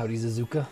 Howdy, Suzuka.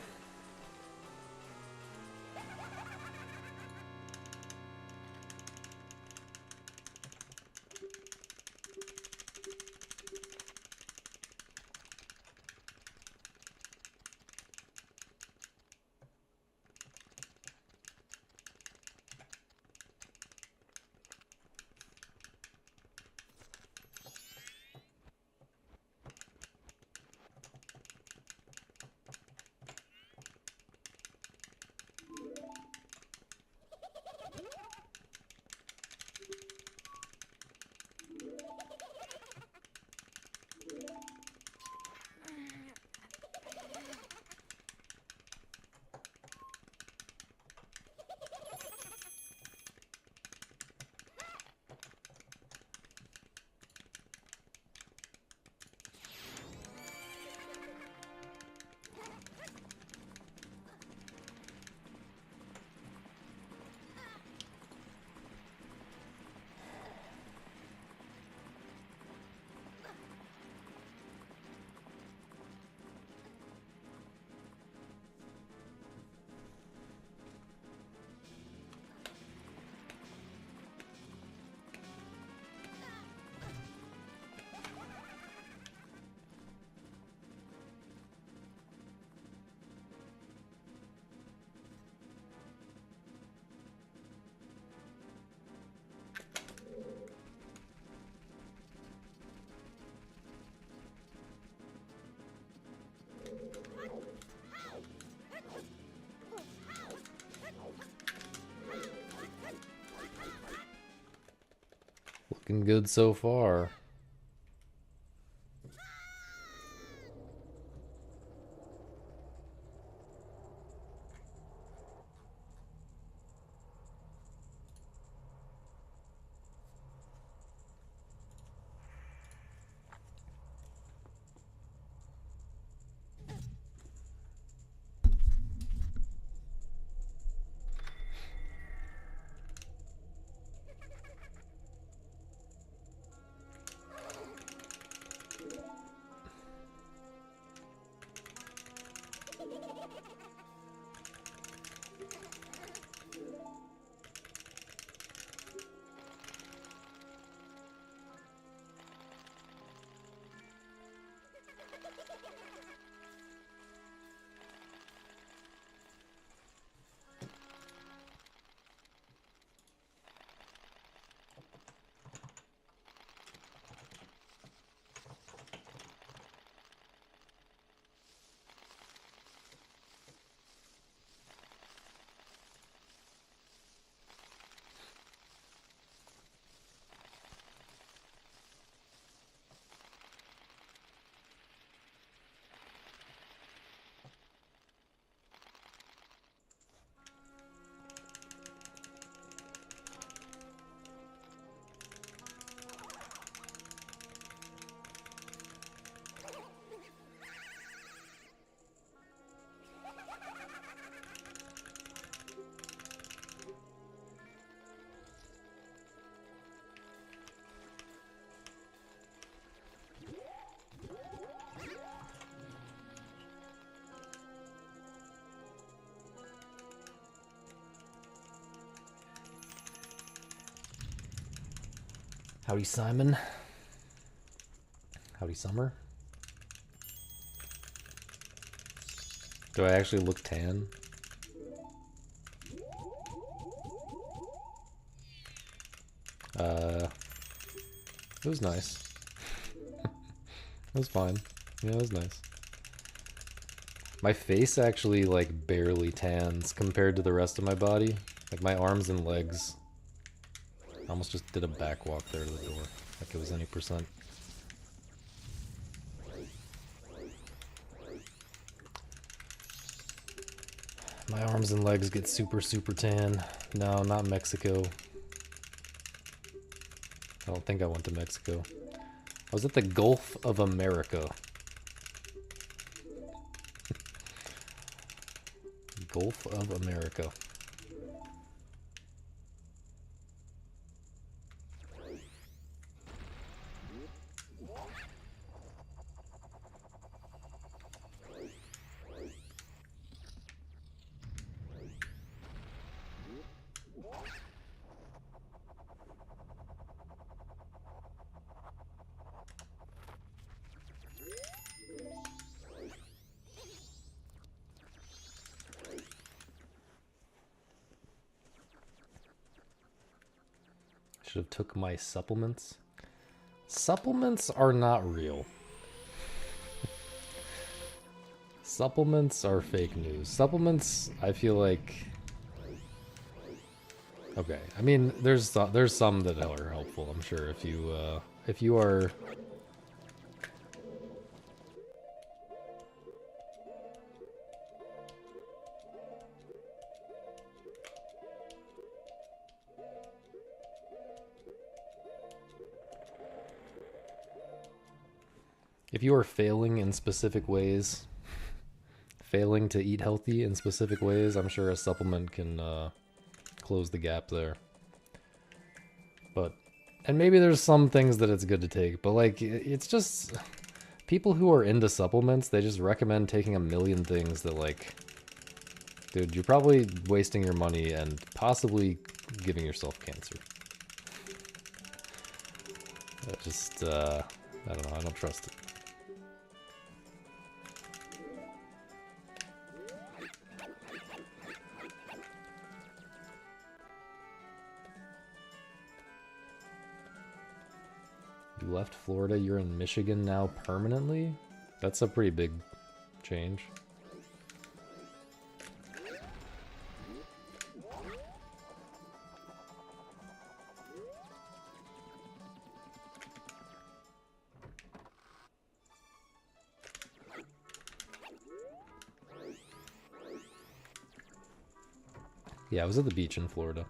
Looking good so far. Howdy, Simon. Howdy, Summer. Do I actually look tan? It was nice. It was fine. Yeah, it was nice. My face actually, like, barely tans compared to the rest of my body. Like, my arms and legs. I almost just did a back walk there to the door. Like it was any percent. My arms and legs get super, super tan. No, not Mexico. I don't think I went to Mexico. I was at the Gulf of America. Gulf of America. Should have took my supplements. Supplements are not real. Supplements are fake news. Supplements, I feel like... Okay, I mean, there's some that are helpful, I'm sure, if you are... If you are failing in specific ways, failing to eat healthy in specific ways, I'm sure a supplement can close the gap there. But, and maybe there's some things that it's good to take, but like, it's just, people who are into supplements, they just recommend taking a million things that like, dude, you're probably wasting your money and possibly giving yourself cancer. I don't know, I don't trust it. You left Florida, you're in Michigan now permanently? That's a pretty big change. Yeah, I was at the beach in Florida.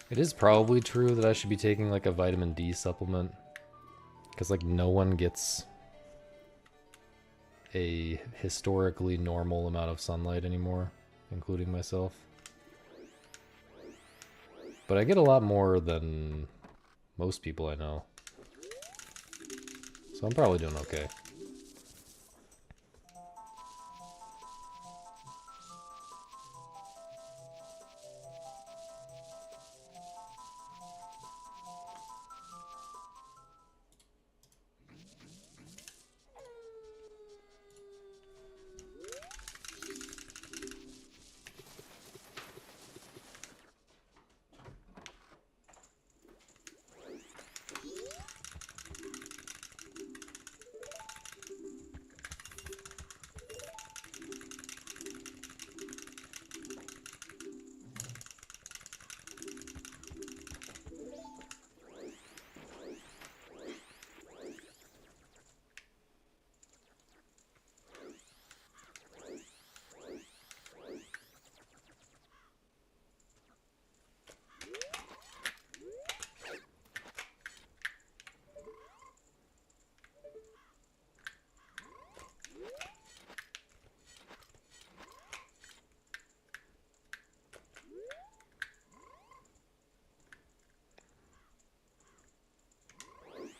It is probably true that I should be taking like a vitamin D supplement, because like no one gets a historically normal amount of sunlight anymore, including myself. But I get a lot more than most people I know, so I'm probably doing okay.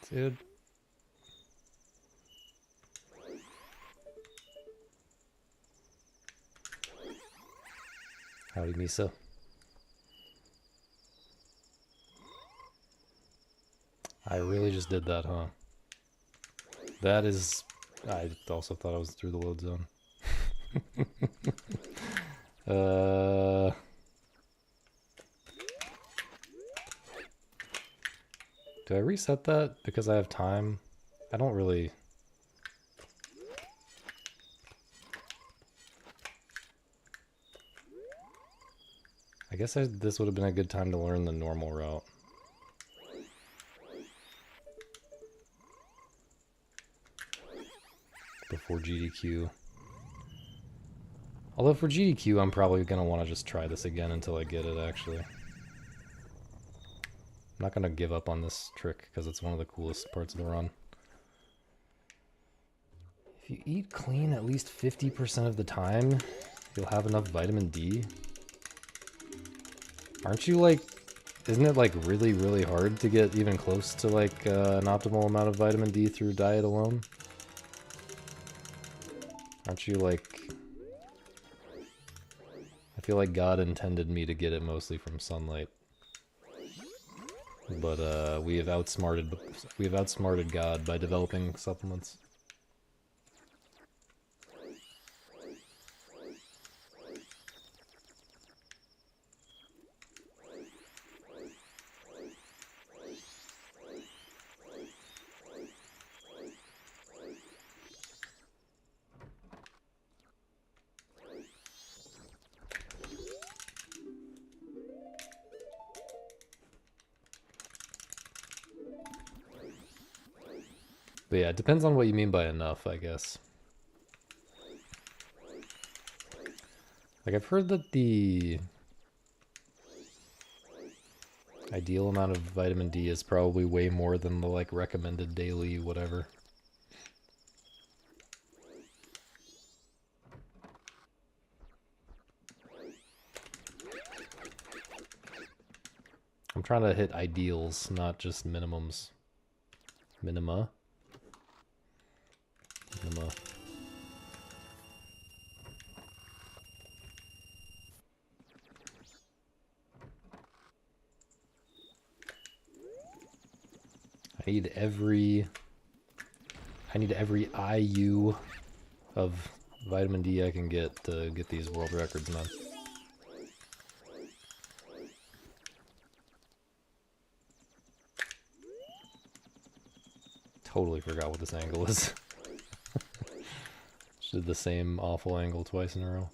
Dude. Howdy, Misa. I really just did that, huh? That is... I also thought I was through the load zone. Do I reset that because I have time? I don't really... I guess this would have been a good time to learn the normal route. Before GDQ. Although for GDQ, I'm probably going to want to just try this again until I get it, actually. I'm not going to give up on this trick, because it's one of the coolest parts of the run. If you eat clean at least 50% of the time, You'll have enough vitamin D? Aren't you like... Isn't it like really, really hard to get even close to like an optimal amount of vitamin D through diet alone? Aren't you like... I feel like God intended me to get it mostly from sunlight. But we have outsmarted God by developing supplements. But yeah, it depends on what you mean by enough, I guess. Like, I've heard that the ideal amount of vitamin D is probably way more than the, like, recommended daily whatever. I'm trying to hit ideals, not just minimums. Minima? Minima. I need every IU of vitamin D I can get to get these world records, man. Totally forgot what this angle is. Just did the same awful angle twice in a row.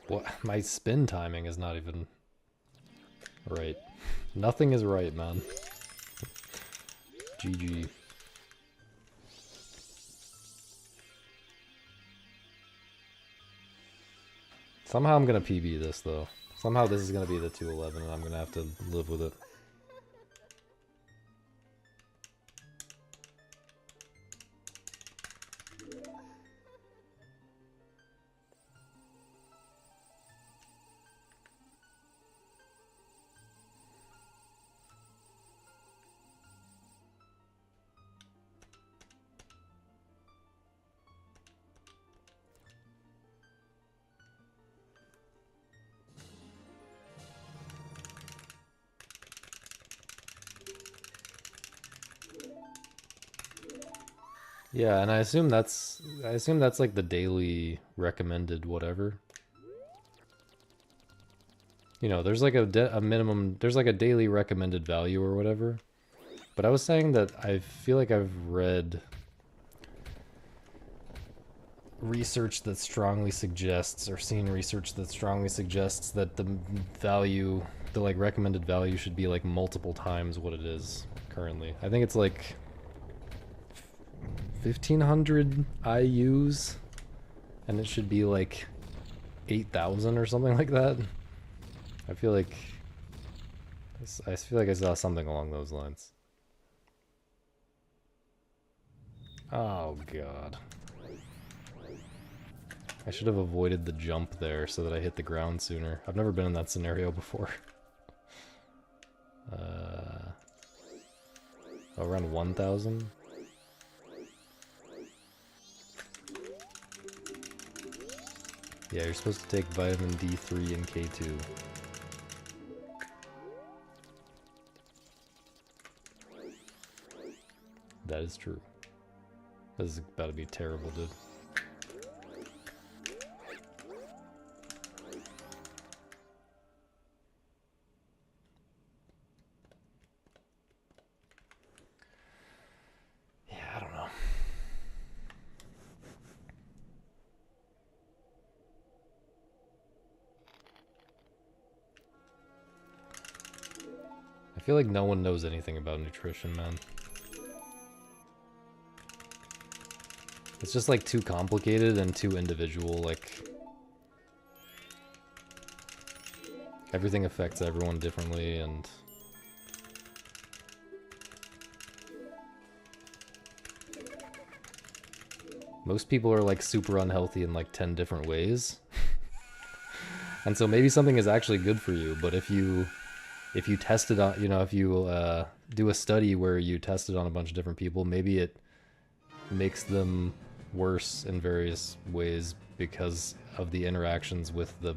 What? My spin timing is not even right. Nothing is right, man. GG. Somehow I'm gonna PB this, though. Somehow this is gonna be the 211, and I'm gonna have to live with it. Yeah, and I assume that's like the daily recommended whatever. You know, there's like a minimum, there's like a daily recommended value or whatever. But I was saying that I feel like I've read research that strongly suggests, or seen research that strongly suggests that the value, the like recommended value should be like multiple times what it is currently. I think it's like 1,500 IUs, and it should be like 8,000 or something like that. I feel like I saw something along those lines. Oh god. I should have avoided the jump there so that I hit the ground sooner. I've never been in that scenario before. Around 1,000? Yeah, you're supposed to take vitamin D3 and K2. That is true. This is about to be terrible, dude. feel like no one knows anything about nutrition, man. It's just like too complicated and too individual, like everything affects everyone differently, and most people are like super unhealthy in like 10 different ways. And so maybe something is actually good for you, but if you test it on, you know, if you do a study where you test it on a bunch of different people, maybe it makes them worse in various ways because of the interactions with the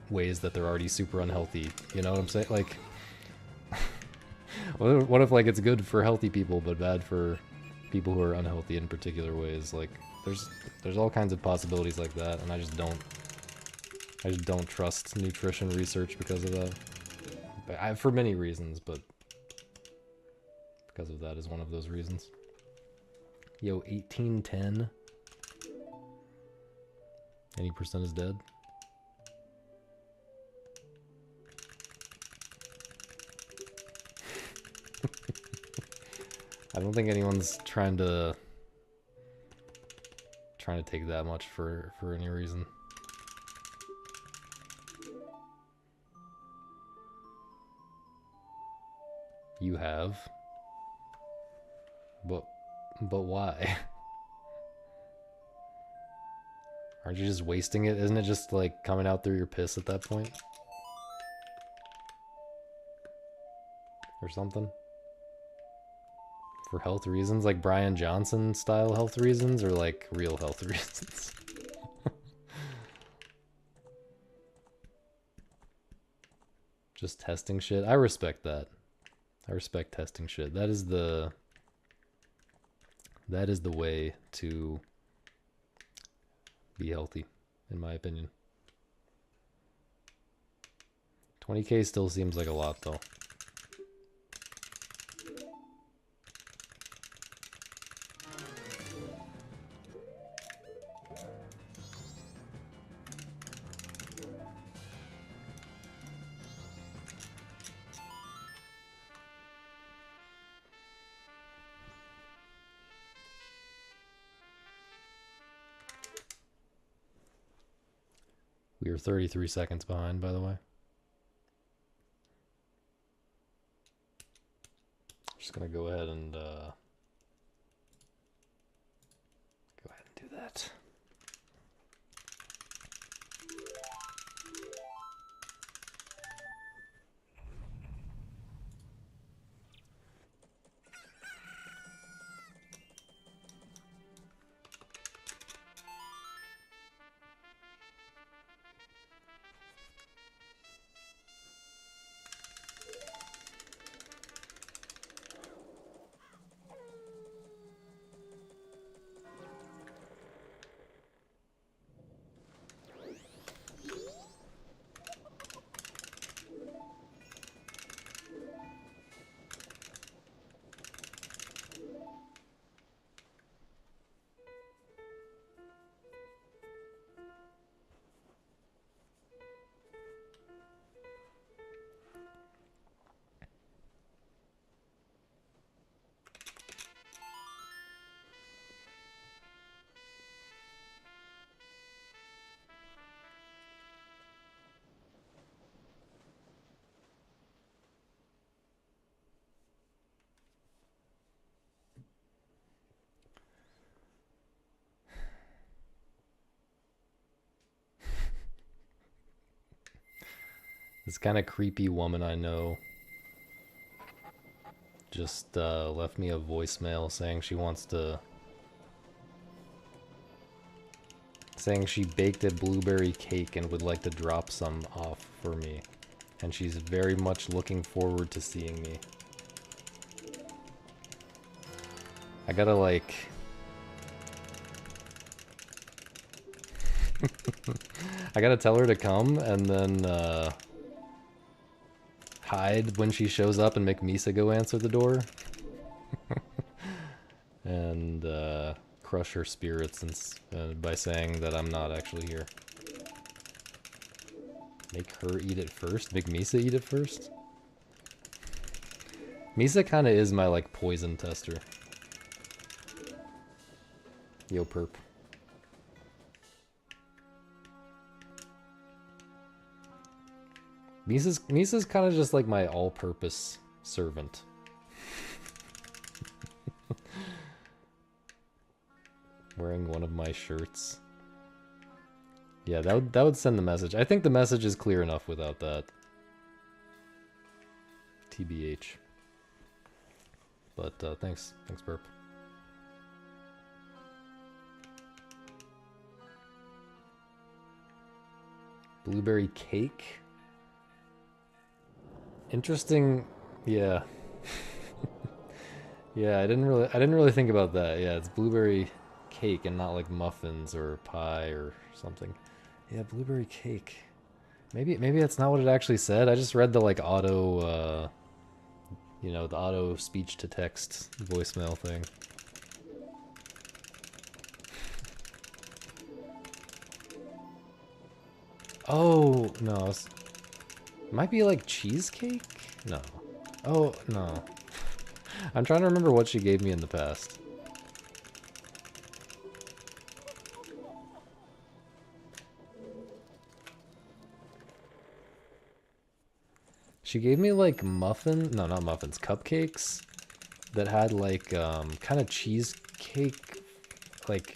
ways that they're already super unhealthy. You know what I'm saying? Like, what if like it's good for healthy people but bad for people who are unhealthy in particular ways? Like, there's all kinds of possibilities like that, and I just don't trust nutrition research because of that. For many reasons, but because of that is one of those reasons. Yo, 1810. Any percent is dead. I don't think anyone's trying to take that much for any reason. You have. But why? Aren't you just wasting it? Isn't it just like coming out through your piss at that point? Or something? For health reasons? Like Brian Johnson style health reasons, or like real health reasons? Just testing shit? I respect that. I respect testing shit. That is the way to be healthy, in my opinion. 20K still seems like a lot, though. We are 33 seconds behind, by the way. Just gonna go ahead and do that. This kind of creepy woman I know just left me a voicemail saying she wants to... saying she baked a blueberry cake and would like to drop some off for me. And she's very much looking forward to seeing me. I gotta like... I gotta tell her to come and then hide when she shows up and make Misa go answer the door. And crush her spirits by saying that I'm not actually here. Make her eat it first? Make Misa eat it first? Misa kind of is my, like, poison tester. Yo, perp. Misa's kind of just like my all-purpose servant. Wearing one of my shirts. Yeah, that would send the message. I think the message is clear enough without that. TBH. But thanks, Burp. Blueberry cake. Interesting. Yeah. Yeah, I didn't really think about that. Yeah, it's blueberry cake and not like muffins or pie or something. Yeah, blueberry cake. Maybe that's not what it actually said. I just read the like auto you know, the auto speech to text voicemail thing. Oh, no. It might be like cheesecake? No. Oh, no. I'm trying to remember what she gave me in the past. She gave me like no, not muffins, cupcakes that had like kind of cheesecake, like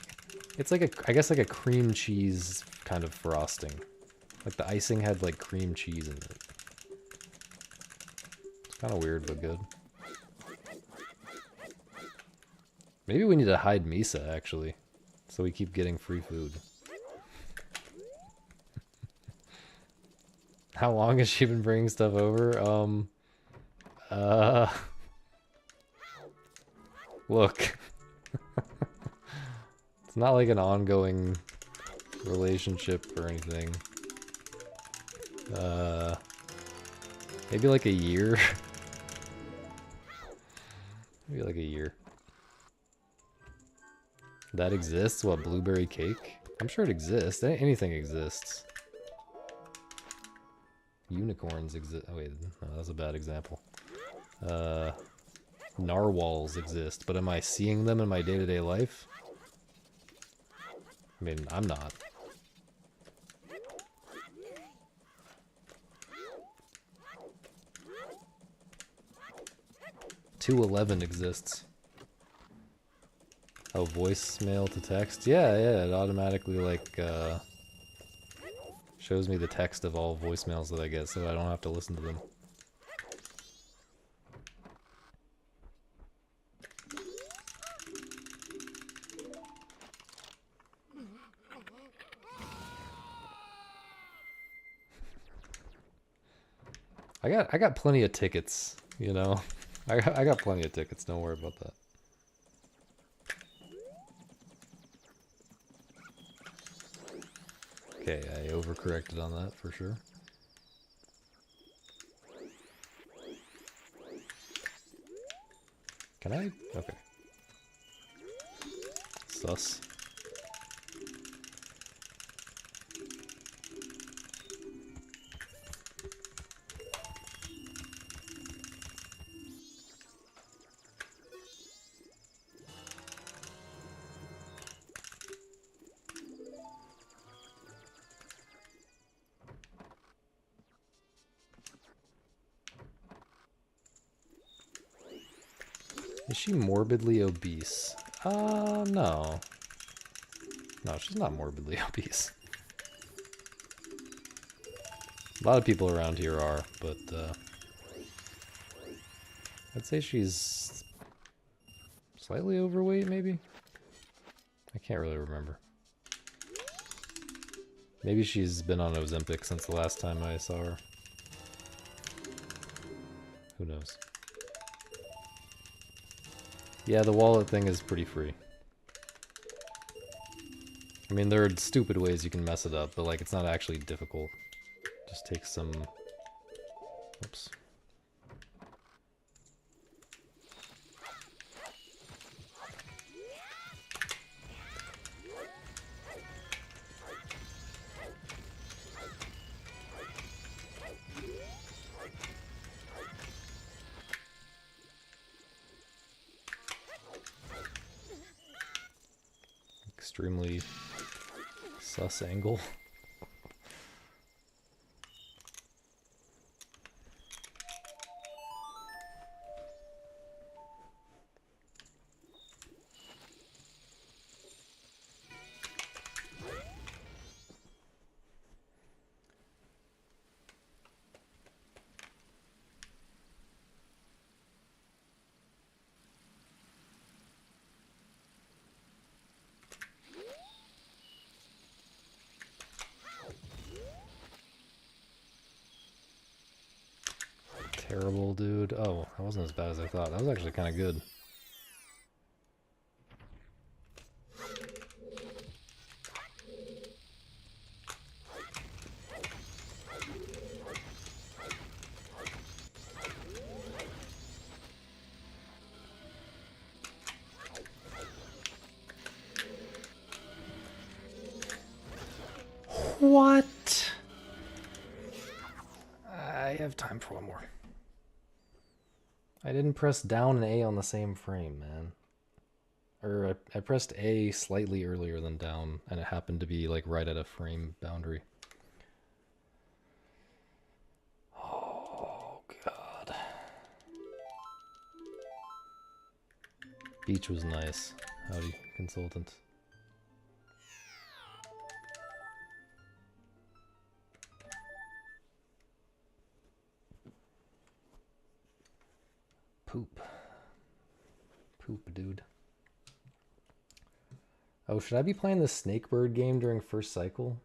it's like I guess like a cream cheese kind of frosting. Like the icing had like cream cheese in it. It's kind of weird but good. Maybe we need to hide Misa actually, so we keep getting free food. How long has she been bringing stuff over? Look. It's not like an ongoing relationship or anything. Maybe like a year? Maybe like a year. That exists? What, blueberry cake? I'm sure it exists. Anything exists. Unicorns exist. Oh wait, no, that was a bad example. Narwhals exist, but am I seeing them in my day-to-day life? I mean, I'm not. .211 exists. Oh, voicemail to text? Yeah, it automatically, like, shows me the text of all voicemails that I get, so I don't have to listen to them. I got plenty of tickets, you know? I got plenty of tickets, don't worry about that. Okay, I overcorrected on that for sure. Can I? Okay. Sus. Is she morbidly obese? No. No, she's not morbidly obese. A lot of people around here are, but, I'd say she's slightly overweight, maybe? I can't really remember. Maybe she's been on Ozempic since the last time I saw her. Who knows? Yeah, the wallet thing is pretty free. I mean, there are stupid ways you can mess it up, but like, it's not actually difficult. Just take some... Oops. extremely sus angle. Terrible, dude. Oh, that wasn't as bad as I thought. That was actually kind of good. What? I have time for one more. I didn't press down and A on the same frame, man. Or I pressed A slightly earlier than down, and it happened to be like right at a frame boundary. Oh, God. Beach was nice. Howdy, consultant. Poop. Poop, dude. Oh, should I be playing the Snakebird game during first cycle?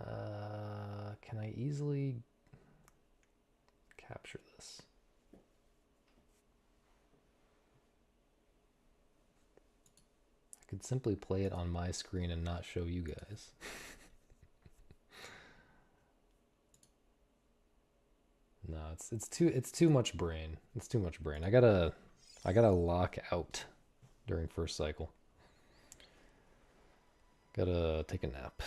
Can I easily capture this? I could simply play it on my screen and not show you guys. No, it's too much brain. It's too much brain. I gotta lock out during first cycle. Gotta take a nap.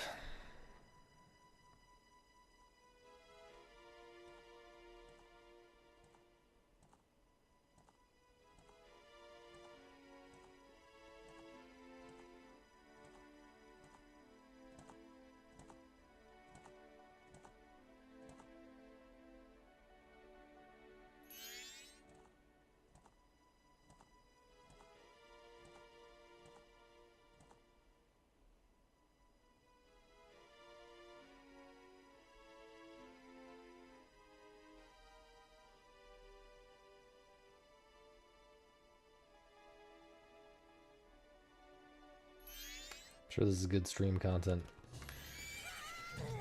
Sure, this is good stream content.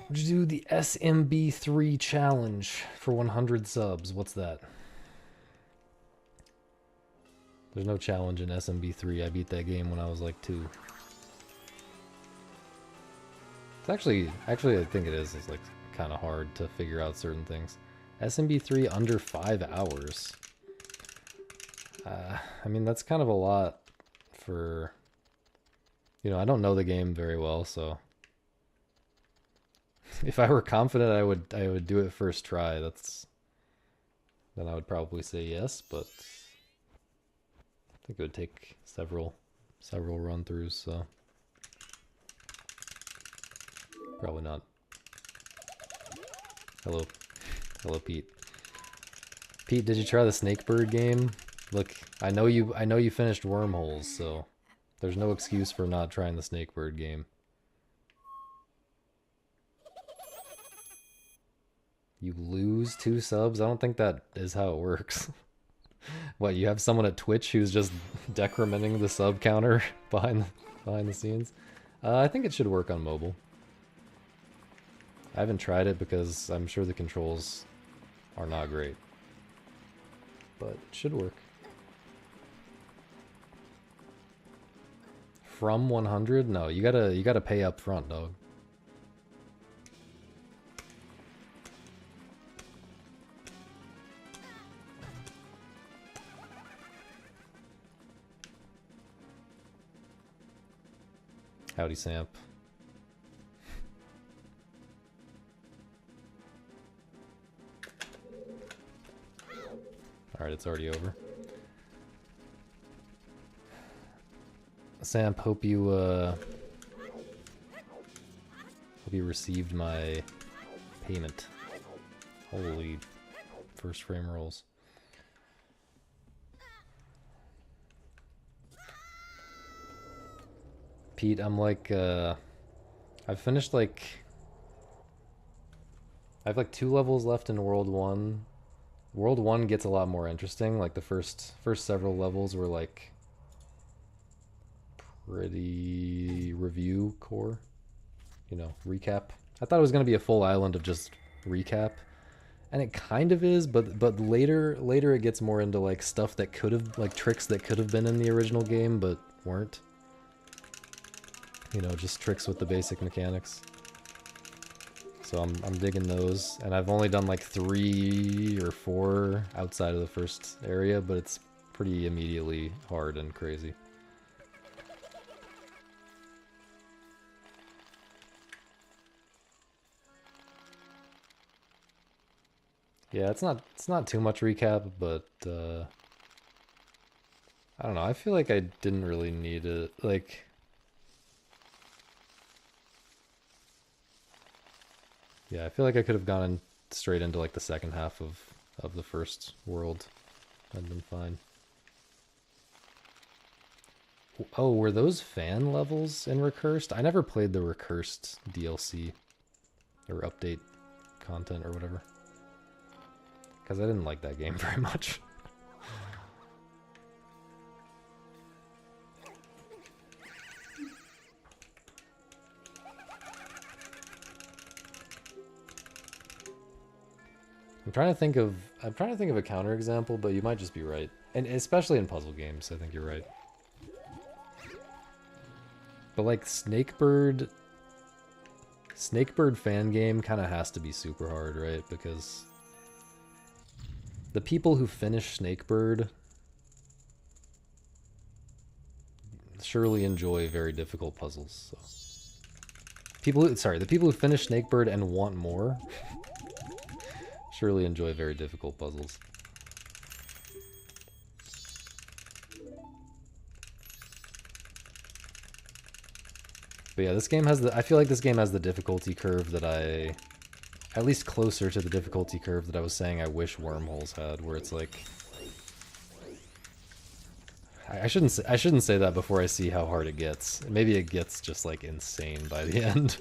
Would you do the SMB3 challenge for 100 subs? What's that? There's no challenge in SMB3. I beat that game when I was like 2. It's actually I think it is. It's like kind of hard to figure out certain things. SMB3 under 5 hours. I mean, that's kind of a lot for... You know, I don't know the game very well, so if I were confident I would do it first try. Then I would probably say yes, but I think it would take several run-throughs, so probably not. Hello, Pete. Pete, did you try the Snakebird game? Look, I know you finished Wormholes, so there's no excuse for not trying the Snakebird game. You lose 2 subs? I don't think that is how it works. What, you have someone at Twitch who's just decrementing the sub counter behind the scenes? I think it should work on mobile. I haven't tried it because I'm sure the controls are not great. But it should work. From 100? No, you gotta pay up front, dog. Howdy, Samp. Alright, it's already over. Samp, hope you received my payment. Holy first frame rolls. Pete, I'm like, I've finished like, I have like 2 levels left in World 1. World 1 gets a lot more interesting. Like the first several levels were like pretty review core, you know, recap. I thought it was going to be a full island of just recap, and it kind of is, but later it gets more into like stuff that could have, like tricks that could have been in the original game but weren't. You know, just tricks with the basic mechanics. So I'm digging those, and I've only done like 3 or 4 outside of the first area, but it's pretty immediately hard and crazy. Yeah, it's not too much recap, but I don't know. I feel like I didn't really need it. Like, yeah, I feel like I could have gone straight into like the second half of the first world and been fine. Oh, were those fan levels in Recursed? I never played the Recursed DLC or update content or whatever, because I didn't like that game very much. I'm trying to think of a counterexample, but you might just be right. And especially in puzzle games, I think you're right. But like Snakebird fan game kind of has to be super hard, right? Because the people who finish Snakebird surely enjoy very difficult puzzles. So the people who finish Snakebird and want more surely enjoy very difficult puzzles. But yeah, this game has I feel like this game has the difficulty curve that at least closer to the difficulty curve that I was saying I wish Wormholes had, where it's like, I shouldn't say that before I see how hard it gets. Maybe it gets just like insane by the end.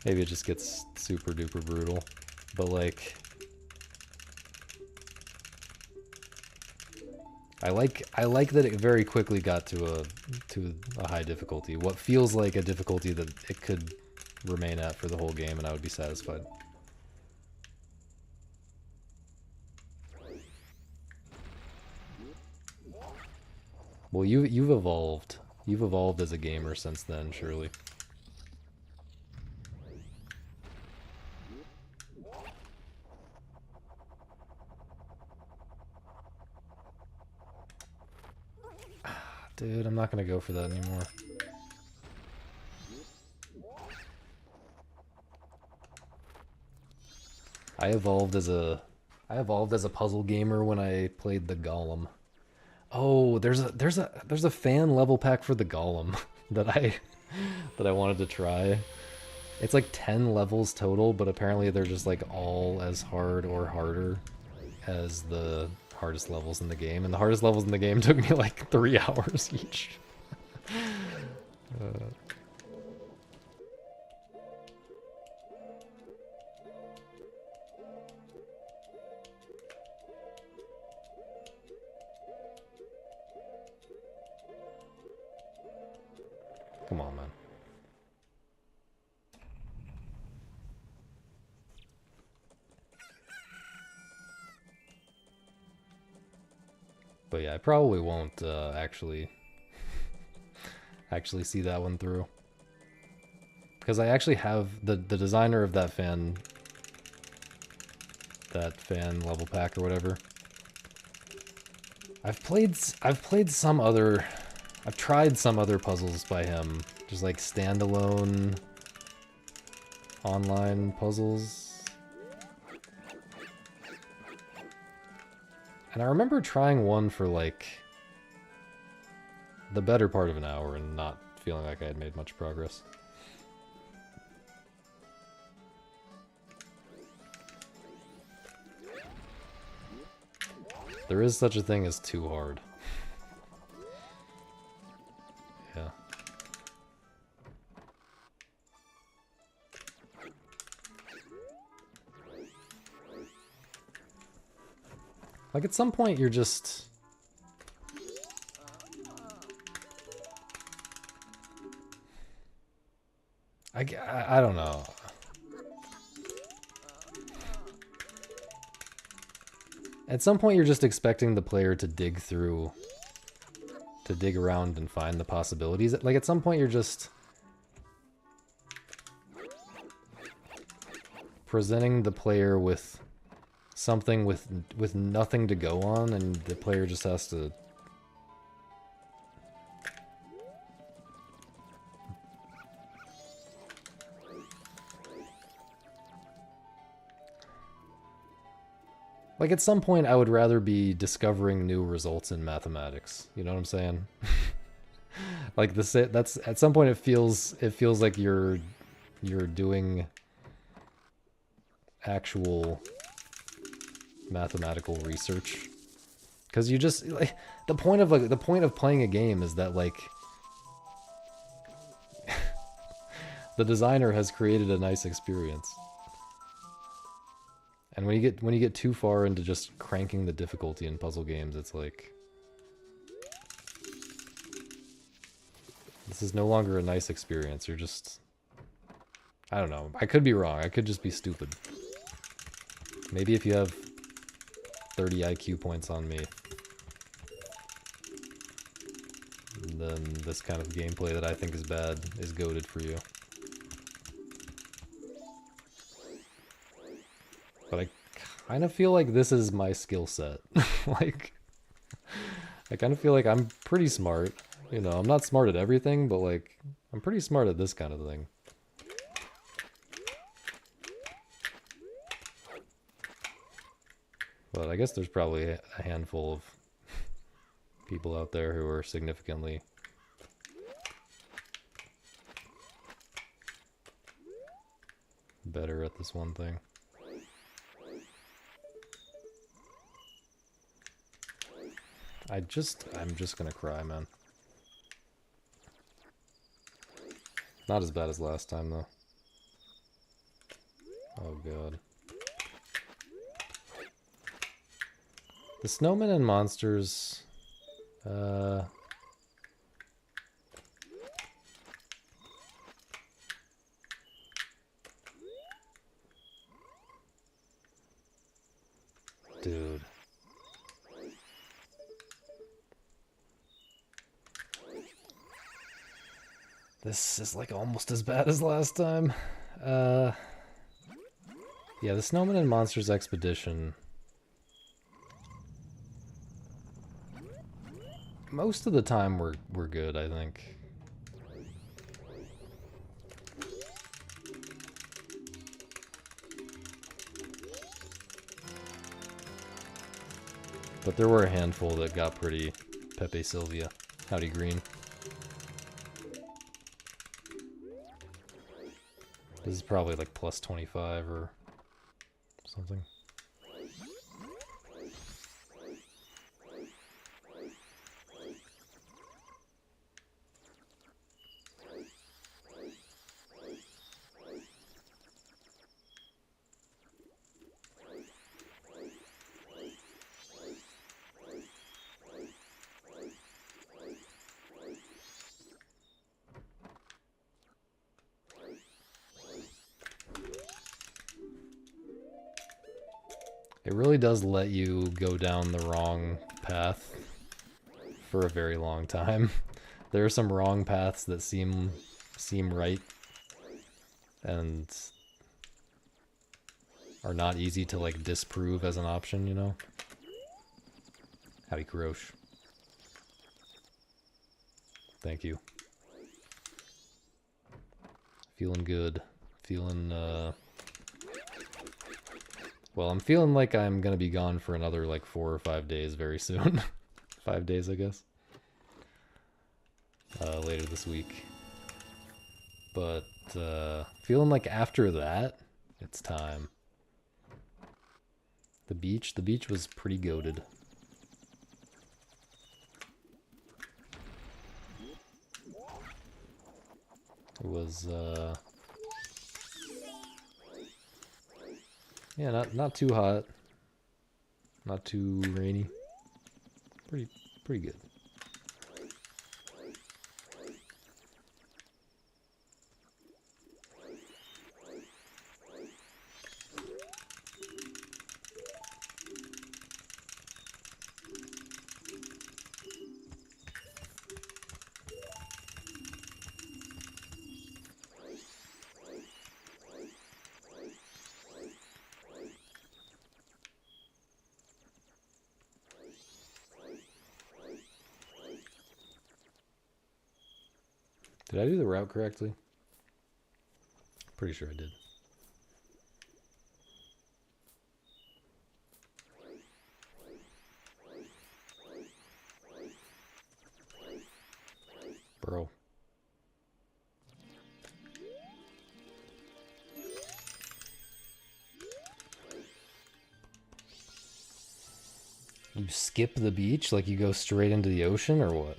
Maybe it just gets super duper brutal. But like, I like that it very quickly got to a high difficulty. What feels like a difficulty that it could remain at for the whole game, and I would be satisfied. Well, you've evolved. You've evolved as a gamer since then, surely. Dude, I'm not gonna go for that anymore. I evolved as a puzzle gamer when I played the Golem. Oh, there's a fan level pack for the Golem that I wanted to try. It's like 10 levels total, but apparently they're just like all as hard or harder as the hardest levels in the game, and the hardest levels in the game took me like 3 hours each. Come on, man. But yeah, I probably won't actually see that one through, because I actually have the designer of that fan level pack or whatever. I've tried some other puzzles by him, just like standalone online puzzles. And I remember trying one for like the better part of an hour and not feeling like I had made much progress. There is such a thing as too hard. Yeah. Like, at some point you're just... I don't know. At some point you're just expecting the player to dig around and find the possibilities. Like, at some point you're just presenting the player with something with nothing to go on, and the player just has to... Like, at some point, I would rather be discovering new results in mathematics. You know what I'm saying? Like, that's at some point it feels like you're doing actual mathematical research, because you just like the point of playing a game is that, like, the designer has created a nice experience. And when you get too far into just cranking the difficulty in puzzle games, it's like, this is no longer a nice experience. You're just, I don't know. I could be wrong. I could just be stupid. Maybe if you have 30 IQ points on me, then this kind of gameplay that I think is bad is goated for you. But I kind of feel like this is my skill set. Like, I kind of feel like I'm pretty smart. You know, I'm not smart at everything, but, like, I'm pretty smart at this kind of thing. But I guess there's probably a handful of people out there who are significantly better at this one thing. I'm just gonna cry, man. Not as bad as last time, though. Oh, God. The snowmen and monsters... Dude. This is, like, almost as bad as last time. Yeah, the Snowmen and Monsters Expedition. Most of the time we're good, I think. But there were a handful that got pretty Pepe Sylvia. Howdy Green. This is probably like plus 25 or something. It really does let you go down the wrong path for a very long time. There are some wrong paths that seem right and are not easy to, like, disprove as an option, you know? Howdy Kurosh. Thank you. Feeling good. Feeling, well, I'm feeling like I'm gonna be gone for another, like, 4 or 5 days very soon. 5 days, I guess. later this week. But feeling like after that, it's time. The beach was pretty goated. It was yeah, not too hot, not too rainy. Pretty good. Did I do the route correctly? Pretty sure I did. Bro. You skip the beach? Like you go straight into the ocean or what?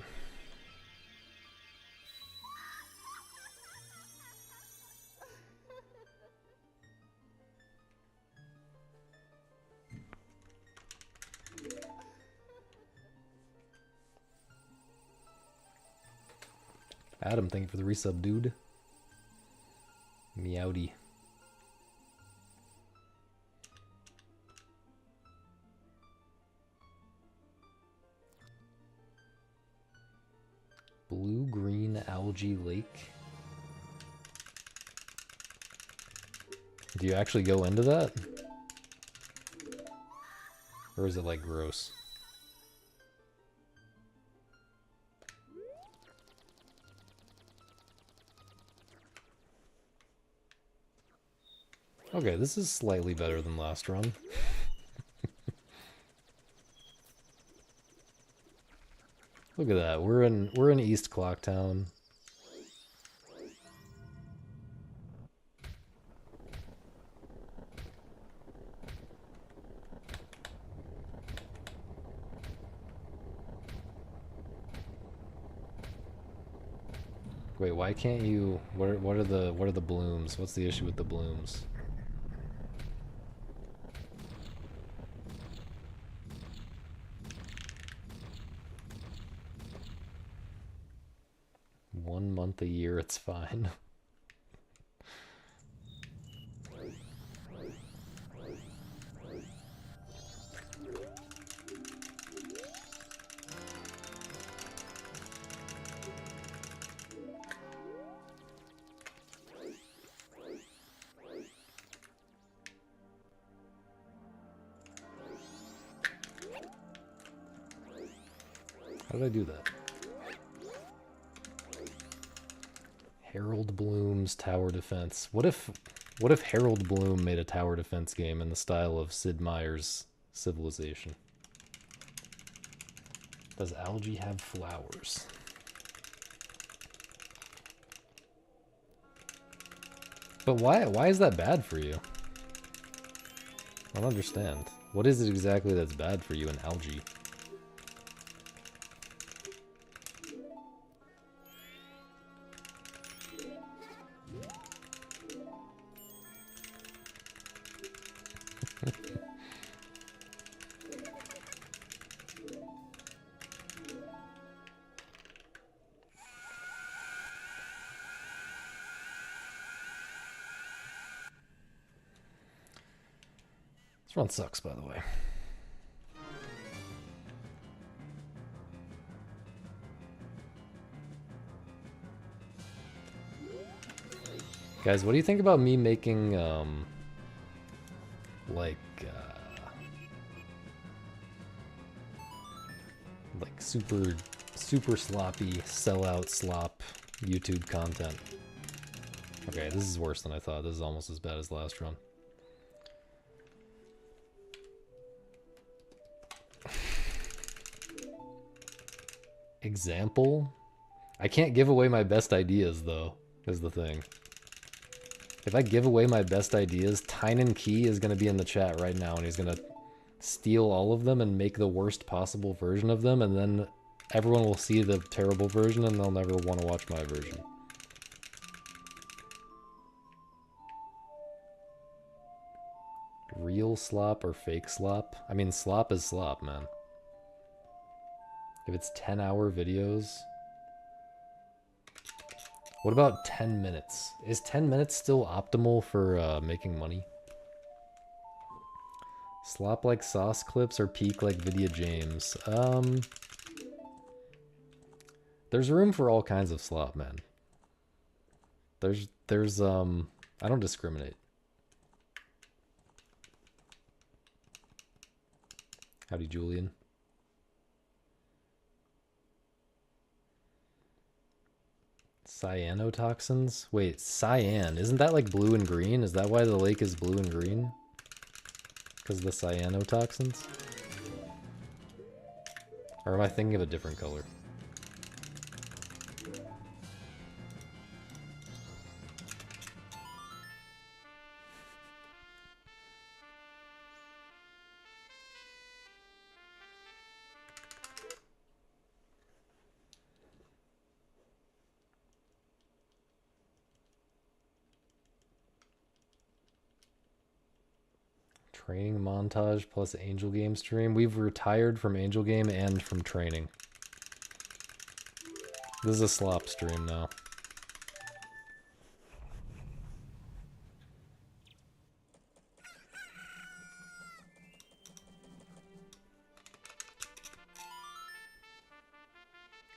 Adam, thank you for the resub, dude. Meowdy. Blue-green algae lake. Do you actually go into that? Or is it like gross? Okay, this is slightly better than last run. Look at that. We're in East Clocktown. Wait, why can't you? What are the blooms? What's the issue with the blooms? One month a year, it's fine. How did I do that? Harold Bloom's tower defense. What if Harold Bloom made a tower defense game in the style of Sid Meier's Civilization? Does algae have flowers? But why is that bad for you? I don't understand. What is it exactly that's bad for you in algae? This run sucks, by the way. Guys, what do you think about me making, like super sloppy, sellout slop YouTube content? Okay, this is worse than I thought. This is almost as bad as last run. Example? I can't give away my best ideas, though, is the thing. If I give away my best ideas, Tynan Key is going to be in the chat right now, and he's going to steal all of them and make the worst possible version of them, and then everyone will see the terrible version, and they'll never want to watch my version. Real slop or fake slop? I mean, slop is slop, man. If it's 10-hour videos... What about 10 minutes? Is 10 minutes still optimal for making money? Slop like sauce clips or peak like Vidya James? There's room for all kinds of slop, man. There's I don't discriminate. Howdy, Julian. Cyanotoxins? Wait, cyan. Isn't that like blue and green? Is that why the lake is blue and green? Because of the cyanotoxins? Or am I thinking of a different color? Training montage plus Angel Game stream. We've retired from Angel Game and from training. This is a slop stream now.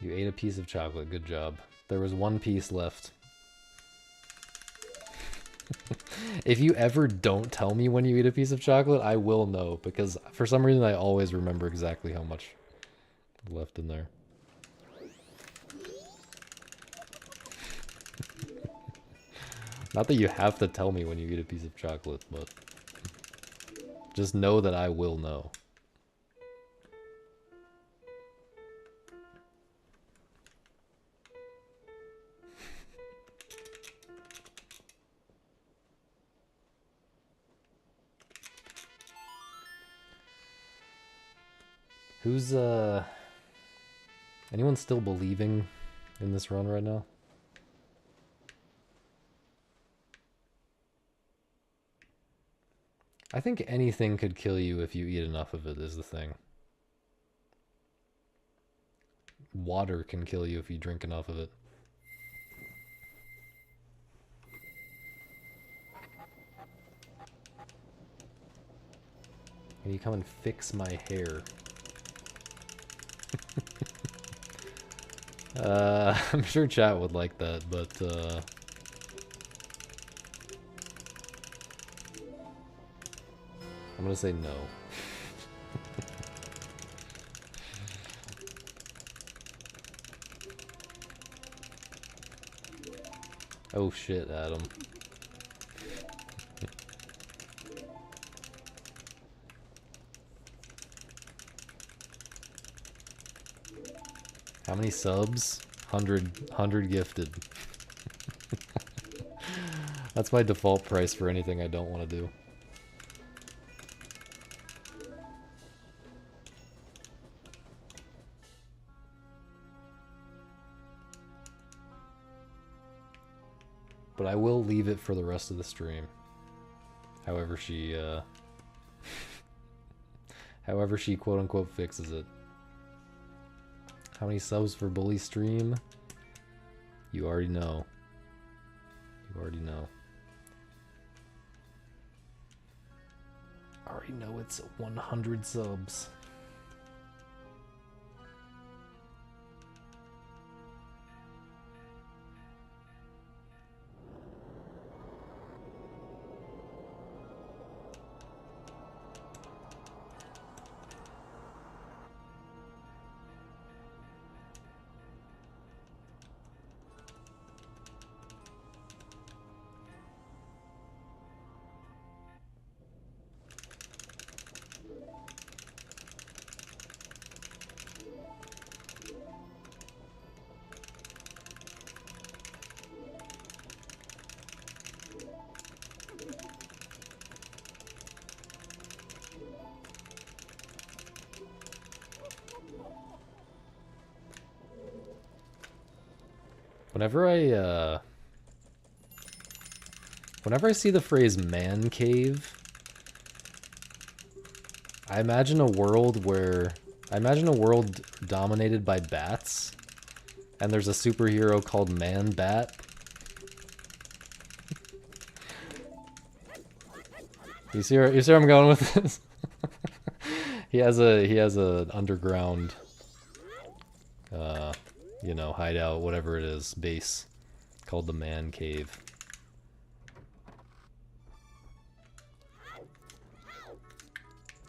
You ate a piece of chocolate. Good job. There was one piece left. If you ever don't tell me when you eat a piece of chocolate, I will know, because for some reason I always remember exactly how much left in there. Not that you have to tell me when you eat a piece of chocolate, but just know that I will know. Who's, anyone still believing in this run right now? I think anything could kill you if you eat enough of it, is the thing. Water can kill you if you drink enough of it. Can you come and fix my hair? I'm sure chat would like that, but I'm gonna say no. Oh shit, Adam. How many subs? 100 gifted. That's my default price for anything I don't want to do. But I will leave it for the rest of the stream. However she quote-unquote fixes it. How many subs for Bully stream? You already know. You already know. I already know it's 100 subs. Whenever I see the phrase man cave, I imagine a world dominated by bats, and there's a superhero called Man Bat. You see where I'm going with this? he has a underground you know, hideout, whatever it is, base called the Man Cave.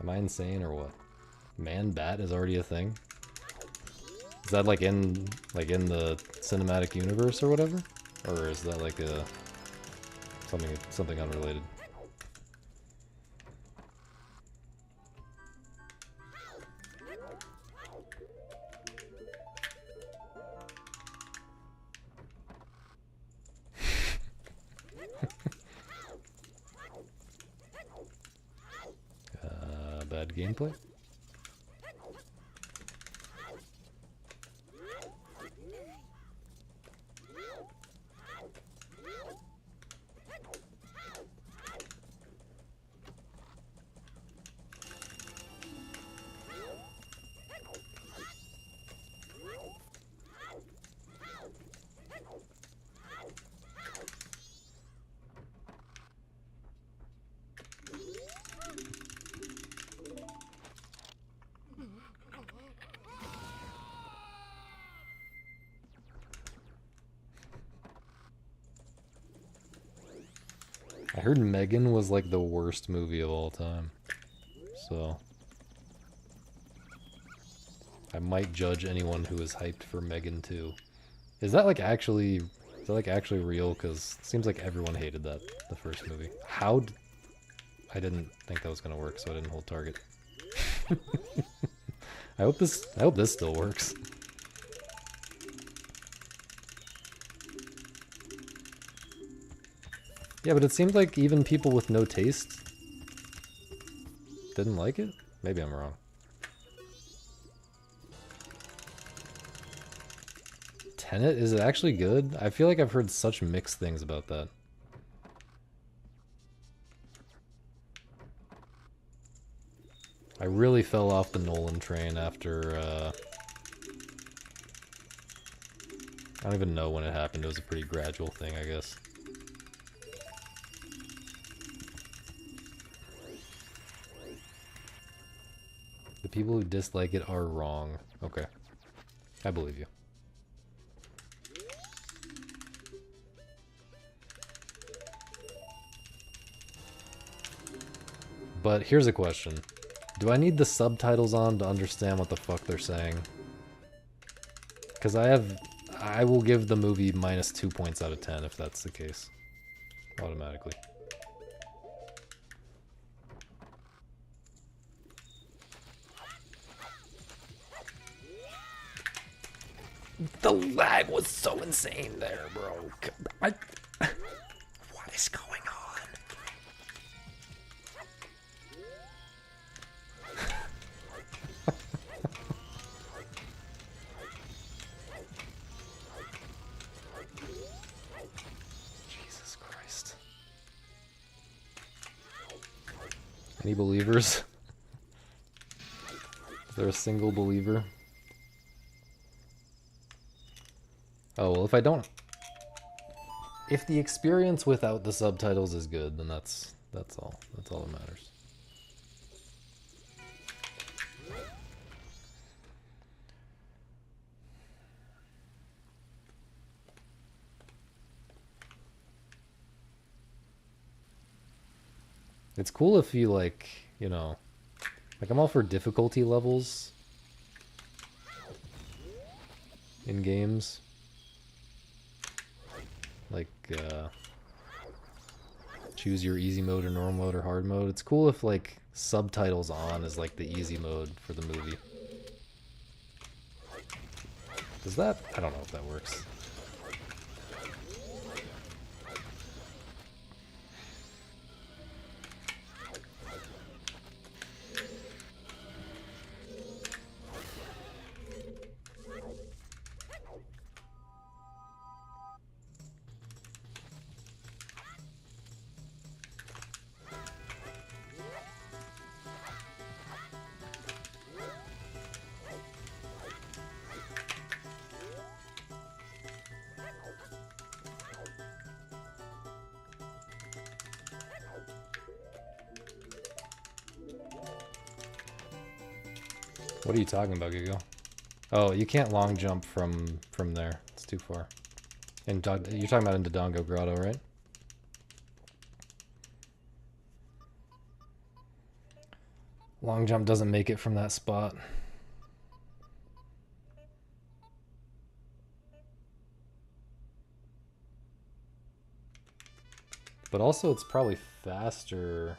Am I insane or what? Man Bat is already a thing? Is that like in the cinematic universe or whatever? Or is that like a something unrelated? Bad gameplay? I heard Megan was like the worst movie of all time. So I might judge anyone who is hyped for Megan 2. Is that like actually real? Because it seems like everyone hated that, the first movie. I didn't think that was gonna work, so I didn't hold target. I hope this still works. Yeah, but it seemed like even people with no taste didn't like it? Maybe I'm wrong. Tenet, is it actually good? I feel like I've heard such mixed things about that. I really fell off the Nolan train after, I don't even know when it happened. It was a pretty gradual thing, I guess. The people who dislike it are wrong. Okay. I believe you. But here's a question. Do I need the subtitles on to understand what the fuck they're saying? Because I will give the movie minus 2 points out of 10 if that's the case. Automatically. The lag was so insane there, bro. What is going on? Jesus Christ. Any believers? Is there a single believer? Oh, well, if the experience without the subtitles is good, then that's all. That's all that matters. It's cool if you like, you know, like I'm all for difficulty levels in games. Like, choose your easy mode or normal mode or hard mode. It's cool if, like, subtitles on is, like, the easy mode for the movie. Does that? I don't know if that works. What are you talking about, Gigo? Oh, you can't long jump from there. It's too far. And you're talking about into Dongo Grotto, right? Long jump doesn't make it from that spot. But also it's probably faster.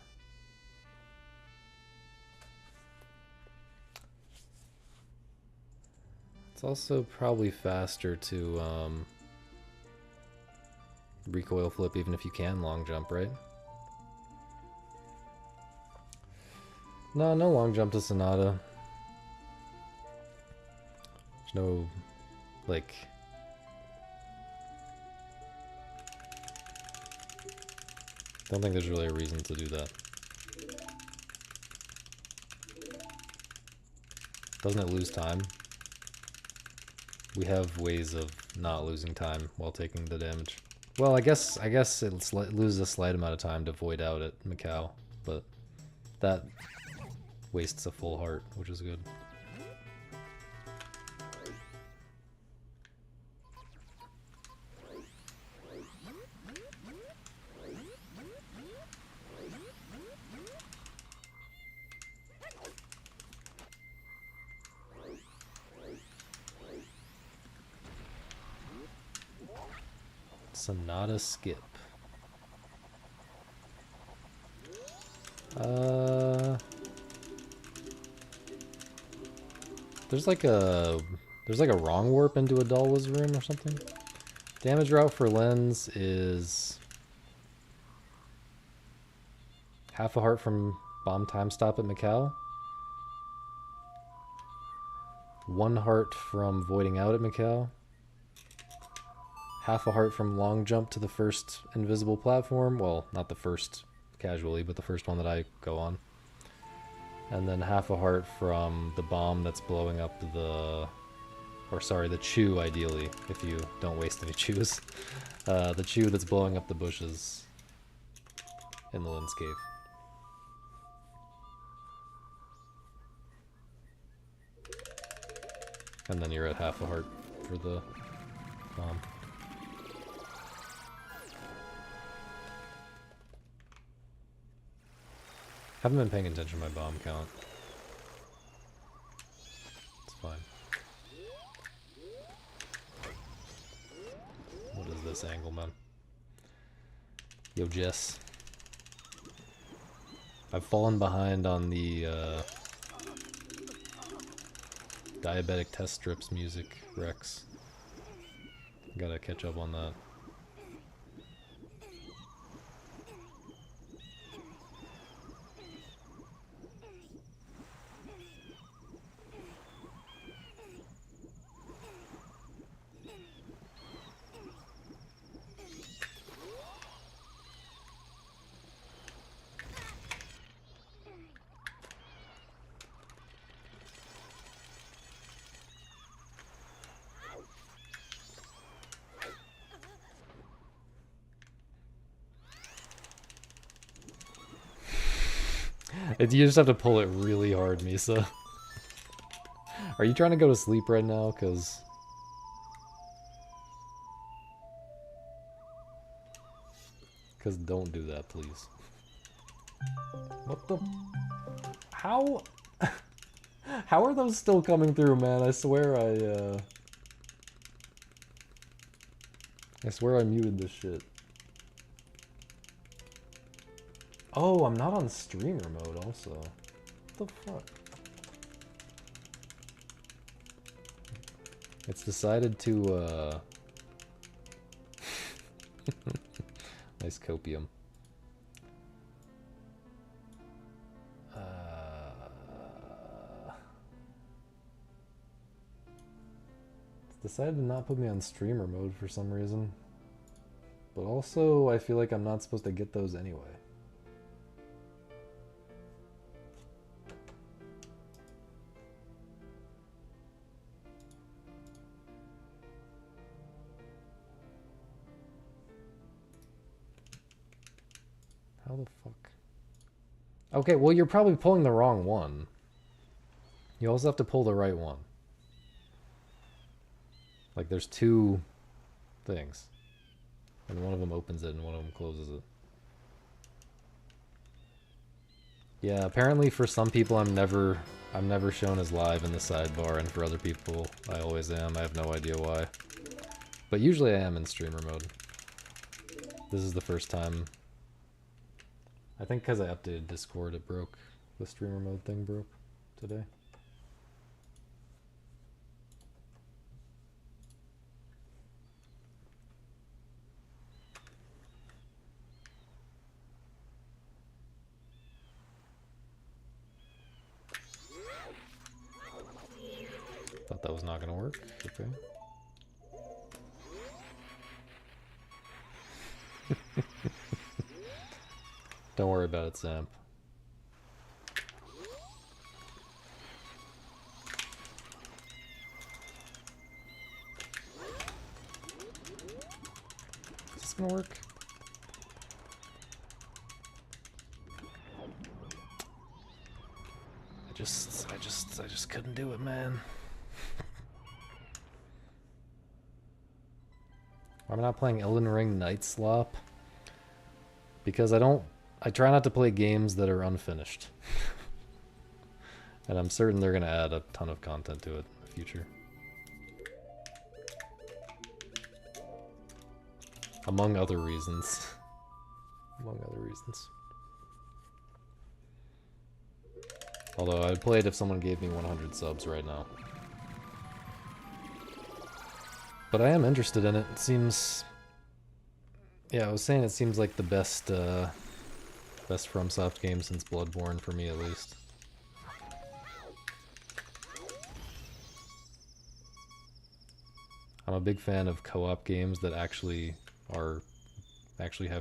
It's also probably faster to recoil flip even if you can long jump, right? No, no long jump to Sonata. There's no, like... Don't think there's really a reason to do that. Doesn't it lose time? We have ways of not losing time while taking the damage. Well, I guess it loses a slight amount of time to void out at Macau, but that wastes a full heart, which is good. Sonata skip. There's like a wrong warp into a Dulwa's room or something. Damage route for Lens is half a heart from bomb time stop at Macau. 1 heart from voiding out at Macau. Half a heart from long jump to the first invisible platform. Well, not the first casually, but the first one that I go on. And then half a heart from the bomb that's blowing up the... Or sorry, the chew ideally, if you don't waste any chews. The chew that's blowing up the bushes in the Lens Cave. And then you're at half a heart for the bomb. Haven't been paying attention to my bomb count. It's fine. What is this angle, man? Yo, Jess. I've fallen behind on the diabetic test strips music, Rex. Gotta catch up on that. You just have to pull it really hard, Misa. Are you trying to go to sleep right now? Cause don't do that, please. What the? How? How are those still coming through, man? I swear I muted this shit. Oh, I'm not on streamer mode also. What the fuck? It's decided to, nice copium. It's decided to not put me on streamer mode for some reason. But also, I feel like I'm not supposed to get those anyway. How the fuck? Okay, well, you're probably pulling the wrong one. You also have to pull the right one. Like there's two things. And one of them opens it and one of them closes it. Yeah, apparently for some people I'm never shown as live in the sidebar, and for other people I always am. I have no idea why. But usually I am in streamer mode. This is the first time. I think because I updated Discord it broke. The streamer mode thing broke today. Thought that was not gonna work. Okay. Don't worry about it, Sam. Is this gonna work? I just couldn't do it, man. I'm not playing Elden Ring Night Slop because I try not to play games that are unfinished. And I'm certain they're gonna add a ton of content to it in the future. Among other reasons. Among other reasons. Although I'd play it if someone gave me 100 subs right now. But I am interested in it. It seems... Yeah, I was saying it seems like the best FromSoft game since Bloodborne, for me at least. I'm a big fan of co-op games that actually have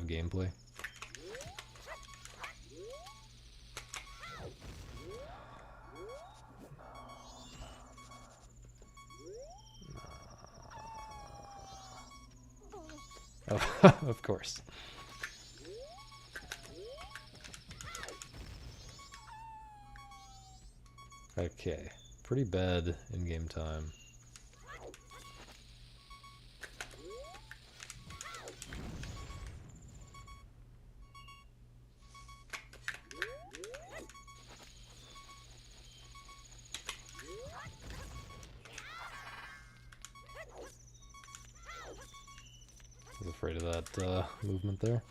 gameplay. Oh, of course. Okay, pretty bad in-game time. I was afraid of that movement there.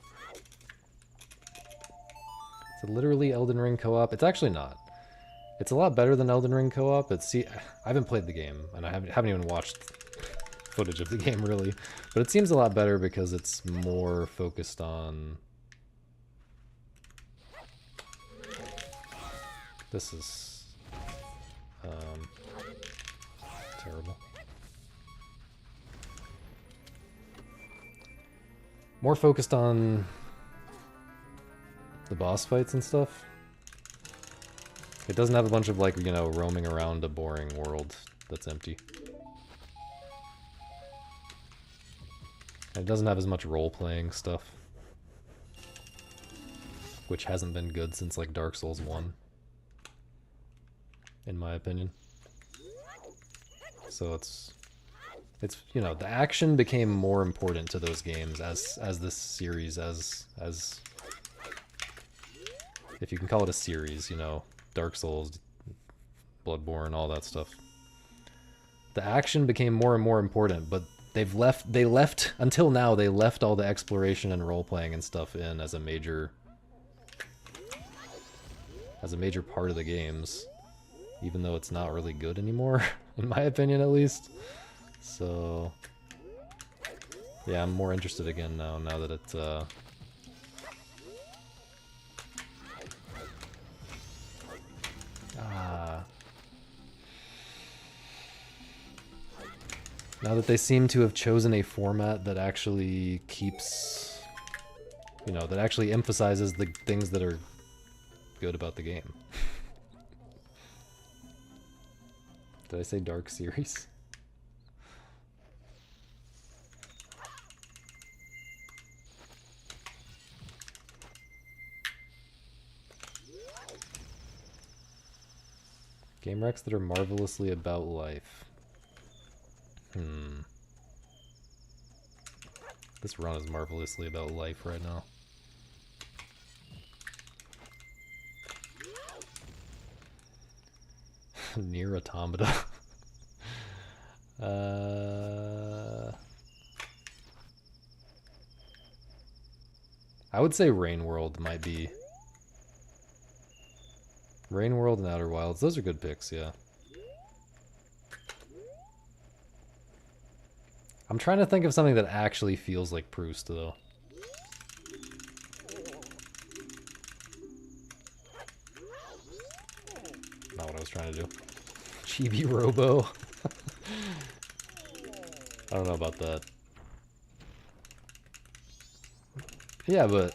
Is it literally Elden Ring co-op? It's actually not. It's a lot better than Elden Ring co-op. I haven't played the game, and I haven't even watched footage of the game, really. But it seems a lot better because it's more focused on... This is... terrible. More focused on the boss fights and stuff. It doesn't have a bunch of, like, you know, roaming around a boring world that's empty. And it doesn't have as much role-playing stuff. Which hasn't been good since, like, Dark Souls 1. In my opinion. So it's you know, the action became more important to those games as this series, as if you can call it a series, you know, Dark Souls, Bloodborne, all that stuff. The action became more and more important, but they left until now, they left all the exploration and role-playing and stuff in as a major part of the games, even though it's not really good anymore, in my opinion at least. So yeah, I'm more interested again now that it's now that they seem to have chosen a format that actually keeps, you know, that actually emphasizes the things that are good about the game. Did I say Dark Series? Game wrecks that are marvelously about life. This run is marvelously about life right now. Near Automata. I would say Rain World might be. Rain World and Outer Wilds. Those are good picks, yeah. I'm trying to think of something that actually feels like Proust, though. Not what I was trying to do. Chibi Robo. I don't know about that. Yeah, but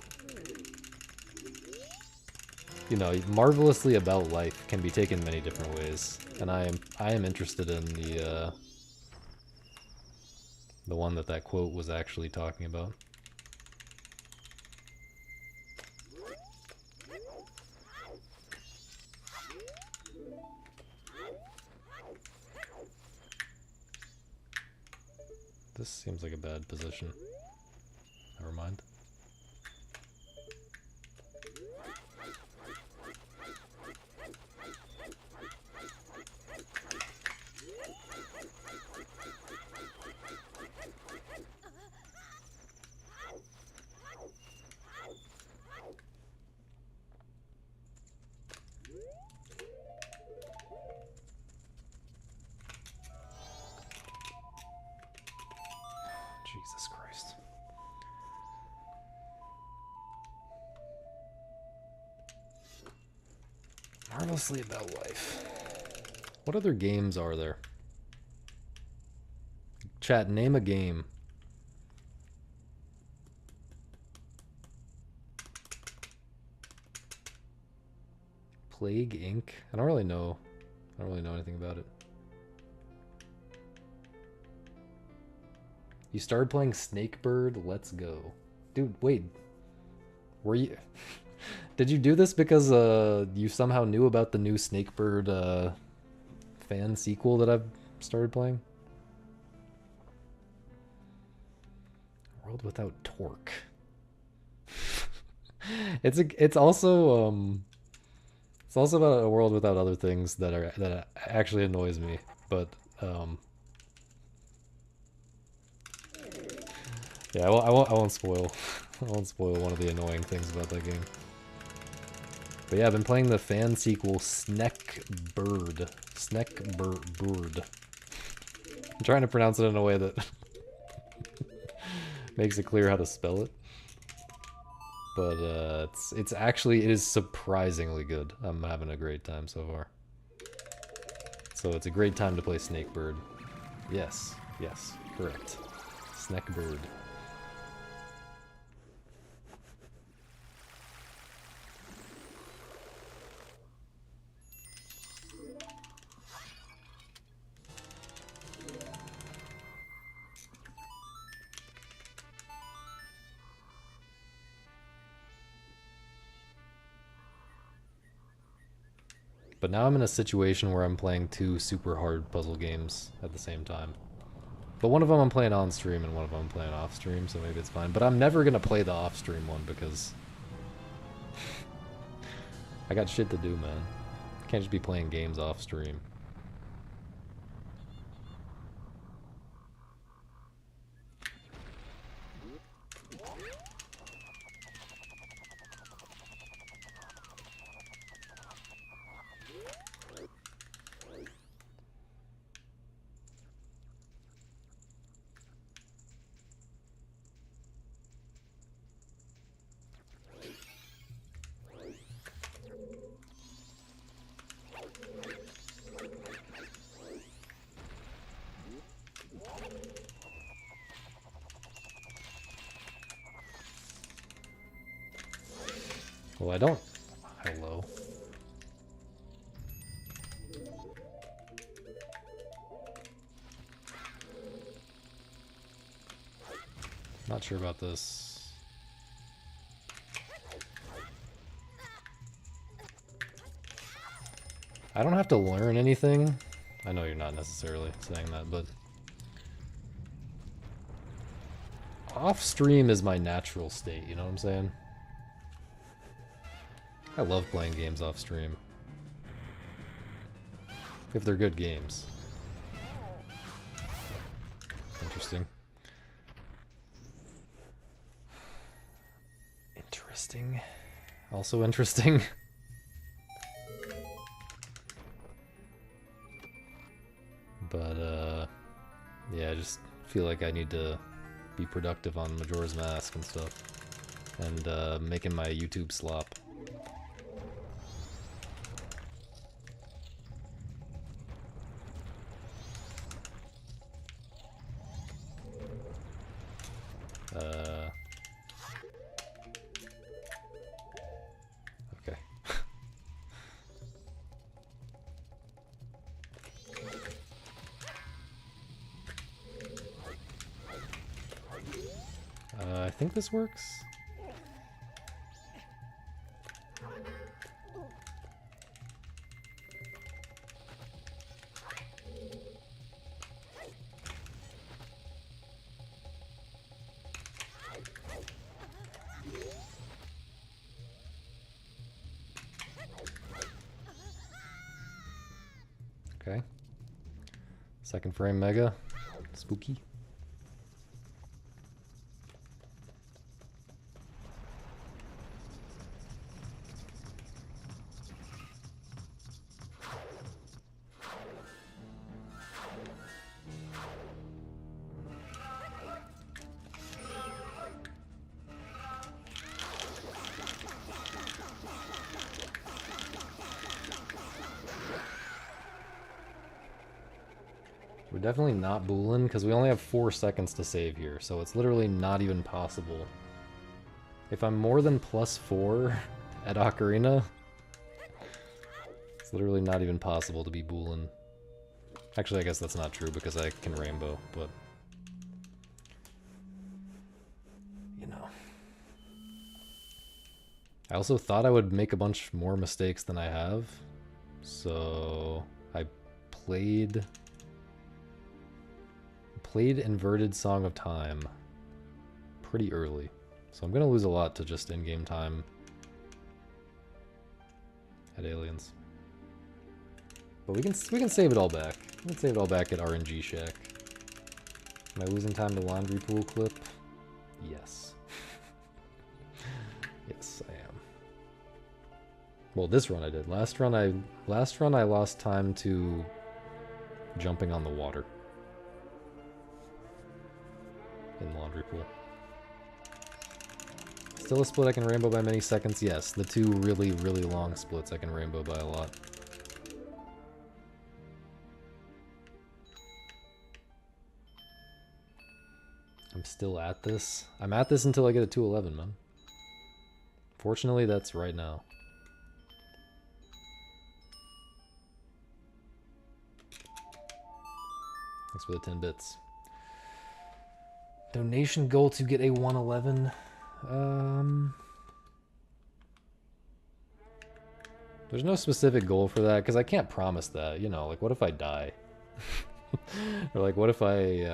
you know, marvelously about life can be taken many different ways, and I am interested in the one that quote was actually talking about. This seems like a bad position. Never mind. Jesus Christ. Marvelously about life. What other games are there? Chat, name a game. Plague Inc. I don't really know. I don't really know anything about it. You started playing Snakebird? Let's go. Dude, wait. Were you... Did you do this because you somehow knew about the new Snakebird fan sequel that I've started playing? World Without Torque. It's also about a world without other things that actually annoys me, but yeah, I won't spoil. I won't spoil one of the annoying things about that game. But yeah, I've been playing the fan sequel Snekbird. Snekbird. I'm trying to pronounce it in a way that makes it clear how to spell it. But it is surprisingly good. I'm having a great time so far. So it's a great time to play Snakebird. Yes, correct. Snekbird. But now I'm in a situation where I'm playing two super hard puzzle games at the same time. But one of them I'm playing on stream and one of them I'm playing off stream, so maybe it's fine. But I'm never gonna play the off stream one because I got shit to do, man. Can't just be playing games off stream. Well, I don't... Hello. Not sure about this. I don't have to learn anything. I know you're not necessarily saying that, but off stream is my natural state, you know what I'm saying? I love playing games off stream. If they're good games. Interesting. Interesting. Also interesting. But, yeah, I just feel like I need to be productive on Majora's Mask and stuff. And, making my YouTube slop. Okay. I think this works. Okay. Second frame mega. Spooky. We're definitely not booling because we only have 4 seconds to save here, so it's literally not even possible. If I'm more than +4 at Ocarina, it's literally not even possible to be booling. Actually, I guess that's not true because I can rainbow, but you know. I also thought I would make a bunch more mistakes than I have, so I played Inverted Song of Time pretty early. So I'm gonna lose a lot to just in-game time at Aliens. But we can save it all back. We can save it all back at RNG Shack. Am I losing time to laundry pool clip? Yes. Yes, I am. Well, this run I did. Last run I lost time to jumping on the water. In laundry pool. Still a split I can rainbow by many seconds? Yes, the 2 really, really long splits I can rainbow by a lot. I'm still at this. I'm at this until I get a 211, man. Fortunately, that's right now. Thanks for the 10 bits. Donation goal to get a 111. There's no specific goal for that, because I can't promise that, you know, like, what if I die? Or, like, what if I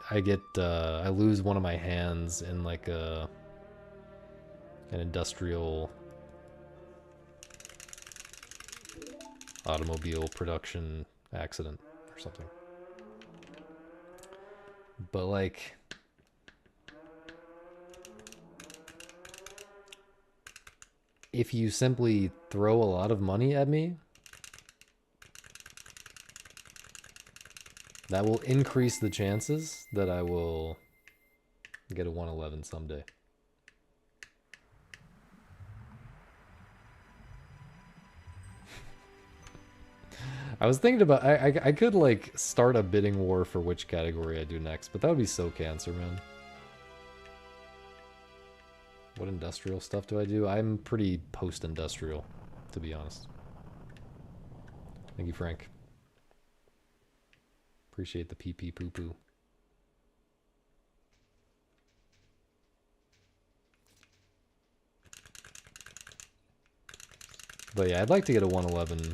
I lose one of my hands in, like, an industrial automobile production accident or something. But, like, if you simply throw a lot of money at me, that will increase the chances that I will get a 111 someday. I was thinking about, I could, like, start a bidding war for which category I do next, but that would be so cancer, man. What industrial stuff do I do? I'm pretty post-industrial, to be honest. Thank you, Frank. Appreciate the pee-pee poo-poo. But yeah, I'd like to get a 111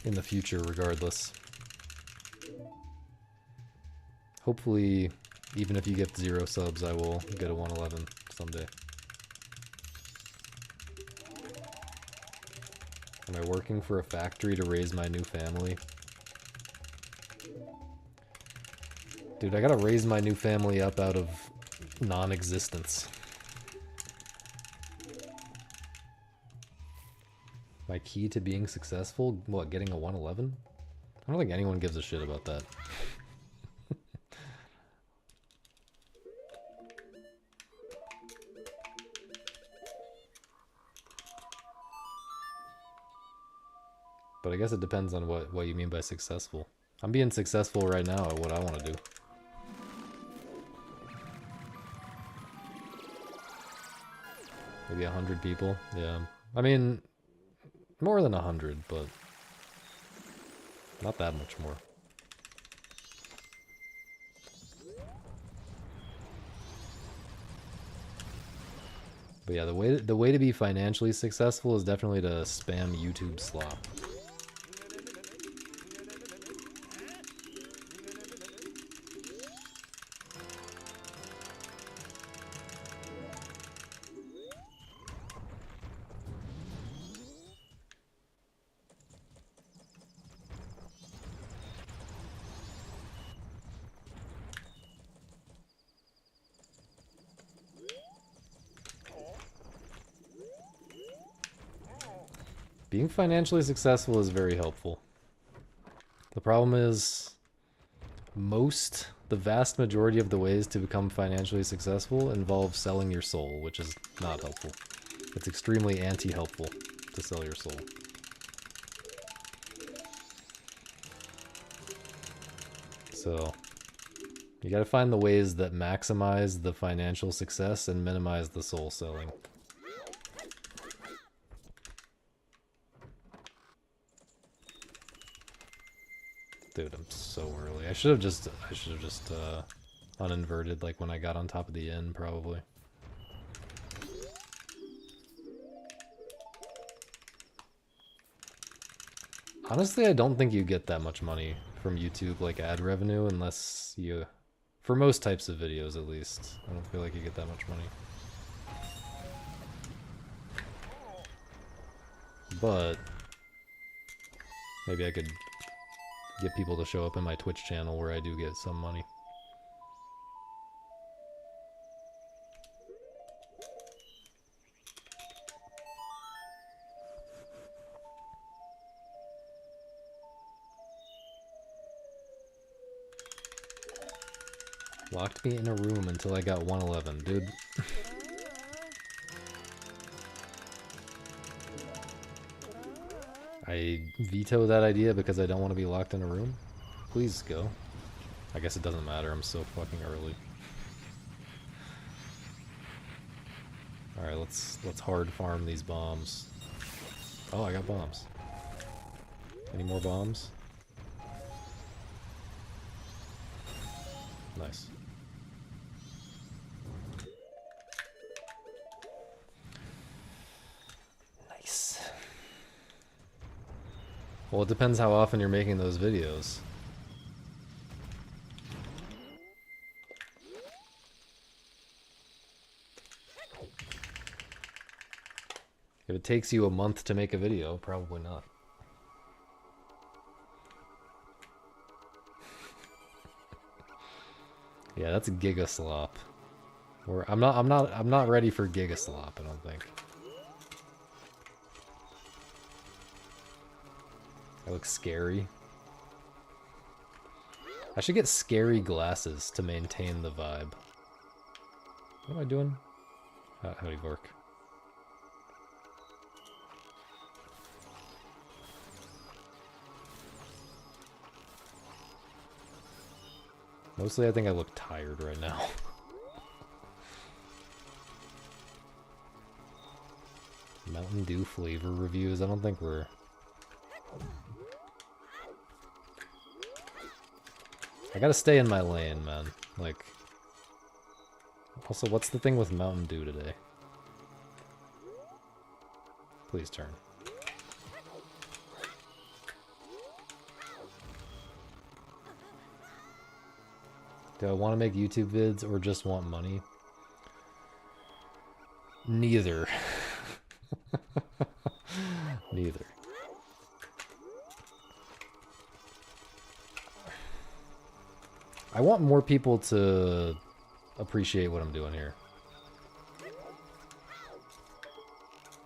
in the future regardless. Hopefully, even if you get 0 subs, I will get a 111 someday. Am I working for a factory to raise my new family? Dude, I gotta raise my new family up out of non-existence. My key to being successful? What, getting a 111? I don't think anyone gives a shit about that. But I guess it depends on what you mean by successful. I'm being successful right now at what I want to do. Maybe 100 people? Yeah. I mean, more than 100, but not that much more. But yeah, the way to be financially successful is definitely to spam YouTube slop. Being financially successful is very helpful. The problem is, the vast majority of the ways to become financially successful involve selling your soul, which is not helpful. It's extremely anti-helpful to sell your soul. So, you gotta find the ways that maximize the financial success and minimize the soul selling. Dude, I'm so early. I should have just uninverted like when I got on top of the inn, probably. Honestly, I don't think you get that much money from YouTube, like ad revenue, unless you... For most types of videos, at least. I don't feel like you get that much money. But... maybe I could get people to show up in my Twitch channel where I do get some money. Locked me in a room until I got 111, dude. I veto that idea because I don't want to be locked in a room. Please go. I guess it doesn't matter, I'm so fucking early. Alright, let's hard farm these bombs. Oh, I got bombs. Any more bombs? Nice. Nice. Well, it depends how often you're making those videos. If it takes you a month to make a video, probably not. Yeah, that's a Giga Slop. Or I'm not ready for Giga Slop, I don't think. I look scary. I should get scary glasses to maintain the vibe. What am I doing? How do you work? Mostly I think I look tired right now. Mountain Dew flavor reviews, I don't think we're... I gotta stay in my lane, man. Like... Also, what's the thing with Mountain Dew today? Please turn. Do I want to make YouTube vids or just want money? Neither. Neither. I want more people to appreciate what I'm doing here.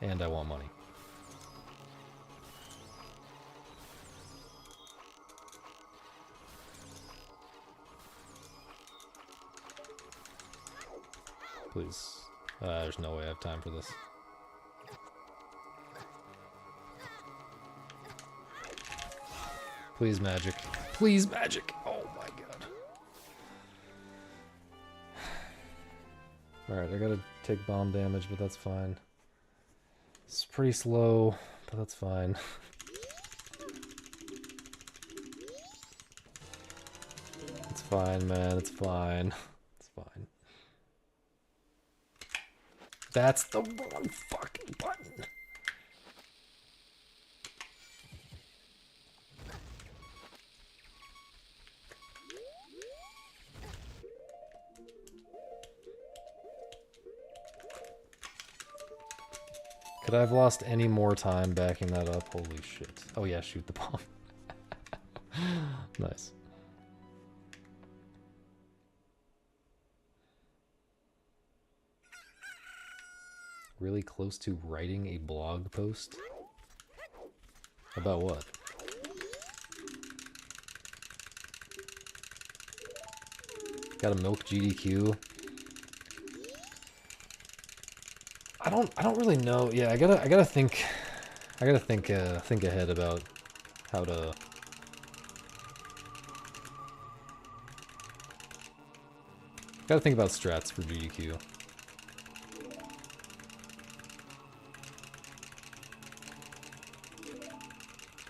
And I want money. Please. There's no way I have time for this. Please, magic. Please, magic. Oh my god. Alright, I gotta take bomb damage, but that's fine. It's pretty slow, but that's fine. It's fine, man. It's fine. It's fine. That's the wrong fucking button. Could I have lost any more time backing that up? Holy shit. Oh yeah, shoot the bomb. Nice. Really close to writing a blog post? About what? Gotta milk GDQ. I don't really know. Yeah, I gotta think ahead about how to. Gotta think about strats for GDQ.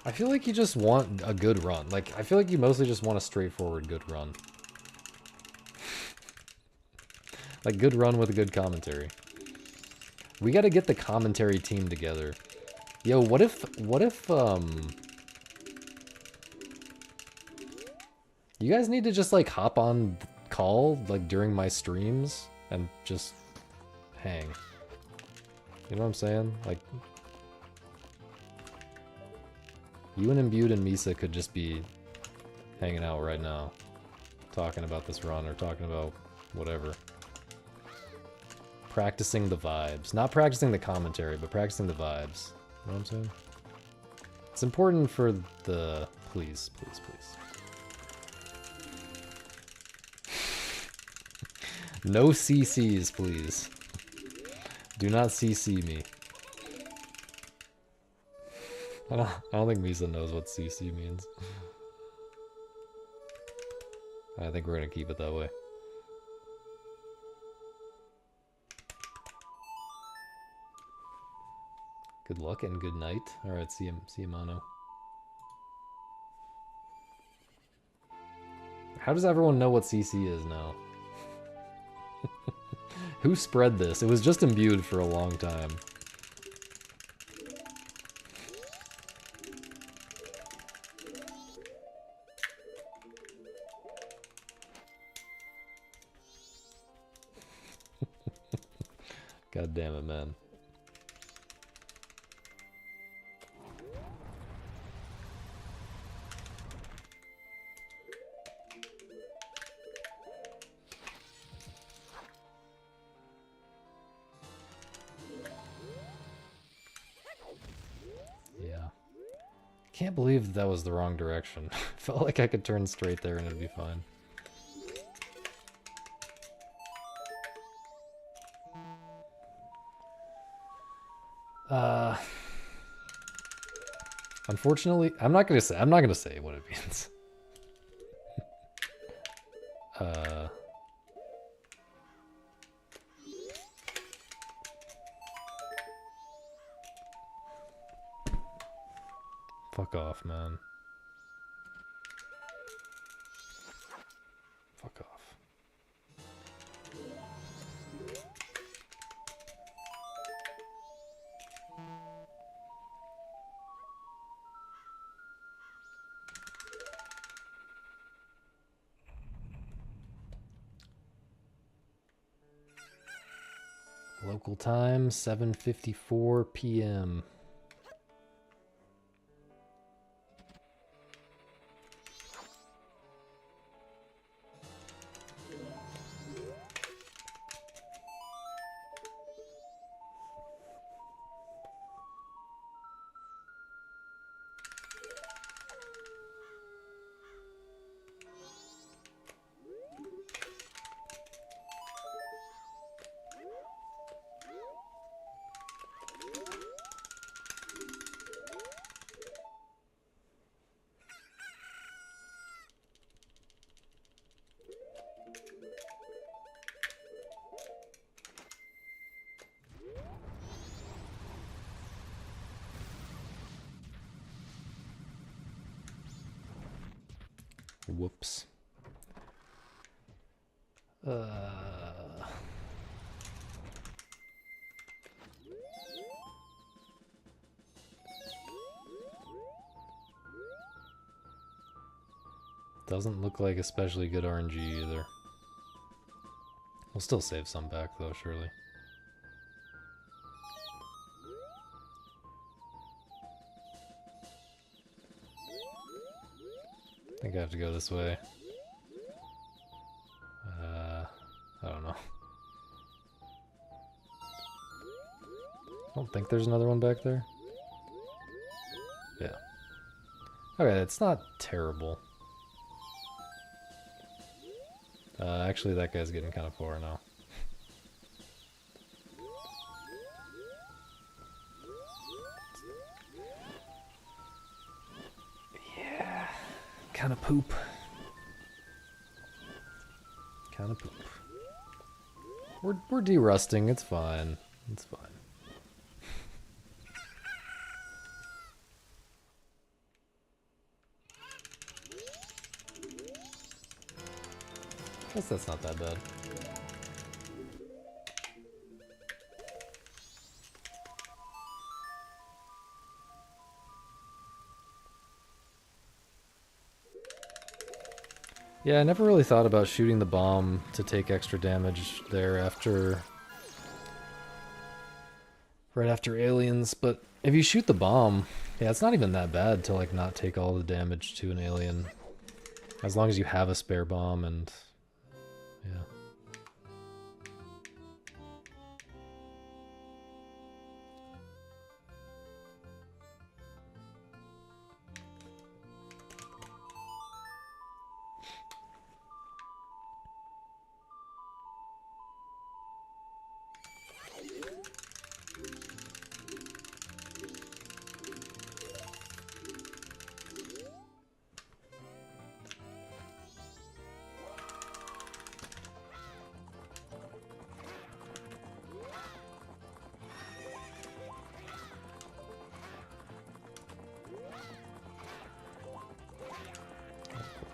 I feel like you just want a good run. Like, I feel like you mostly just want a straightforward good run. Like, good run with a good commentary. We gotta get the commentary team together. Yo, what if, you guys need to just, like, hop on call, like, during my streams, and just hang. You know what I'm saying? Like, you and Imbued and Misa could just be hanging out right now, talking about this run, or talking about whatever. Practicing the vibes. Not practicing the commentary, but practicing the vibes. You know what I'm saying? It's important for the... Please, please, please. No CCs, please. Do not CC me. I don't think Misa knows what CC means. I think we're gonna keep it that way. Good luck and good night. Alright, see you, Mano. How does everyone know what CC is now? Who spread this? It was just Imbued for a long time. God damn it, man. Yeah. Can't believe that was the wrong direction. Felt like I could turn straight there and it'd be fine. Unfortunately, I'm not gonna say what it means. Fuck off, man. Fuck off. Local time, 7:54 p.m. Whoops. Doesn't look like especially good RNG either. We'll still save some back though, surely. I think I have to go this way. I don't know. I don't think there's another one back there. Yeah. Okay, it's not terrible. Actually, that guy's getting kind of far now. Yeah, kind of poop. Kind of poop. We're derusting. It's fine. It's fine. Guess that's not that bad. Yeah, I never really thought about shooting the bomb to take extra damage there after... right after aliens, but if you shoot the bomb, yeah, it's not even that bad to like not take all the damage to an alien. As long as you have a spare bomb and... yeah.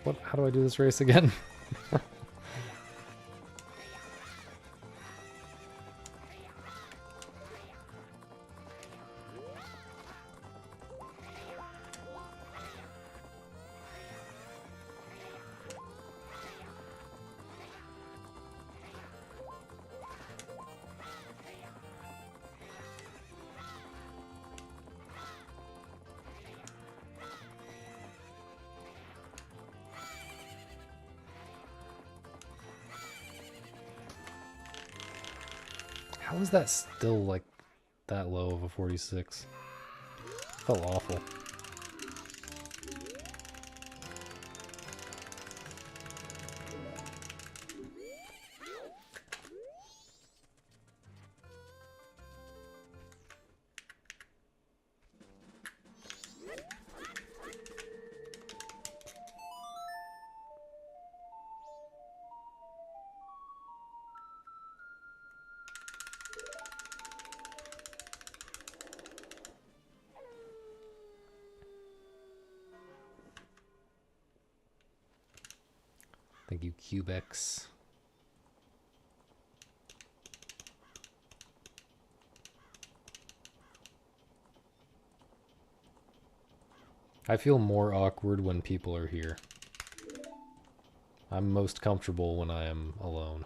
What? How do I do this race again? How is that still like that low of a 46? Felt awful. Thank you, Cubex. I feel more awkward when people are here. I'm most comfortable when I am alone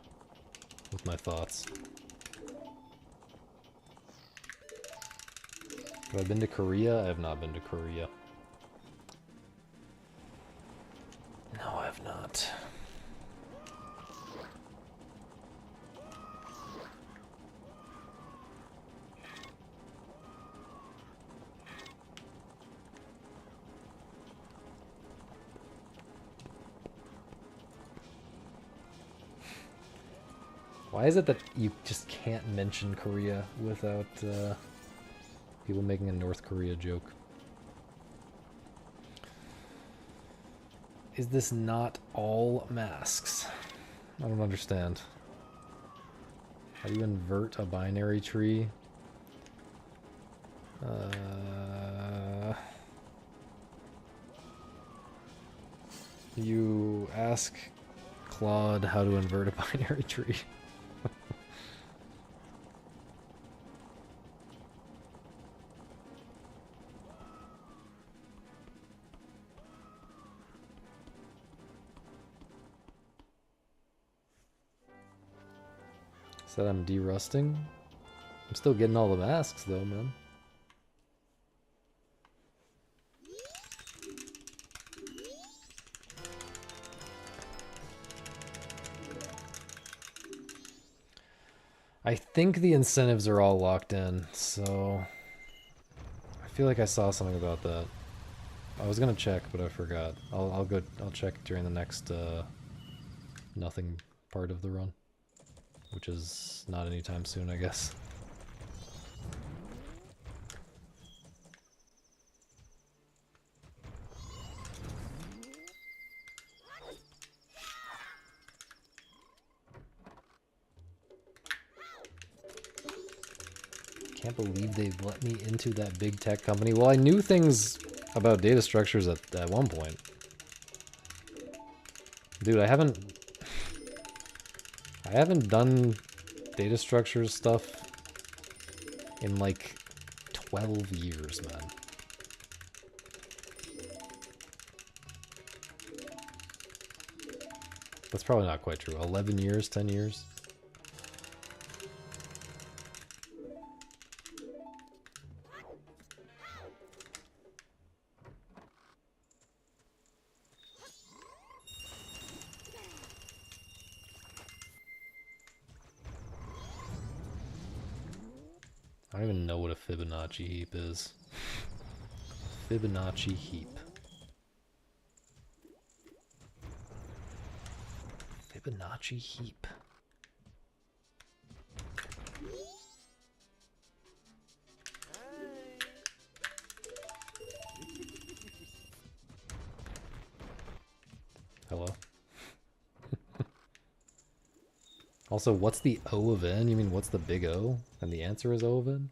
with my thoughts. Have I been to Korea? I have not been to Korea. No, I have not. Why is it that you just can't mention Korea without people making a North Korea joke? Is this not all masks? I don't understand. How do you invert a binary tree? You ask Claude how to invert a binary tree. Said I'm derusting. I'm still getting all the masks though, man. I think the incentives are all locked in, so I feel like I saw something about that. I was gonna check, but I forgot. I'll check during the next nothing part of the run, which is not anytime soon, I guess. Can't believe they let me into that big tech company. Well, I knew things about data structures at one point. Dude, I haven't done data structures stuff in like 12 years, man. That's probably not quite true. 11 years, 10 years. I don't even know what a Fibonacci heap is. Fibonacci heap. Fibonacci heap. Hello? Also, what's the O of N? You mean what's the big O? And the answer is O of N?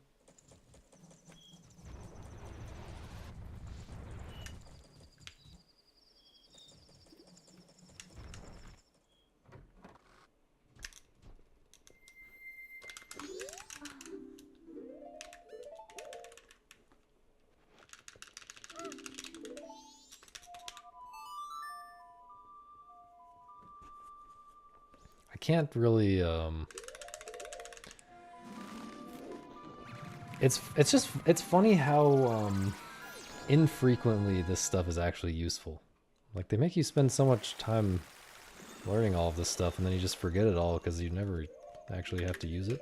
Can't really it's funny how infrequently this stuff is actually useful. Like they make you spend so much time learning all of this stuff and then you just forget it all because you never actually have to use it.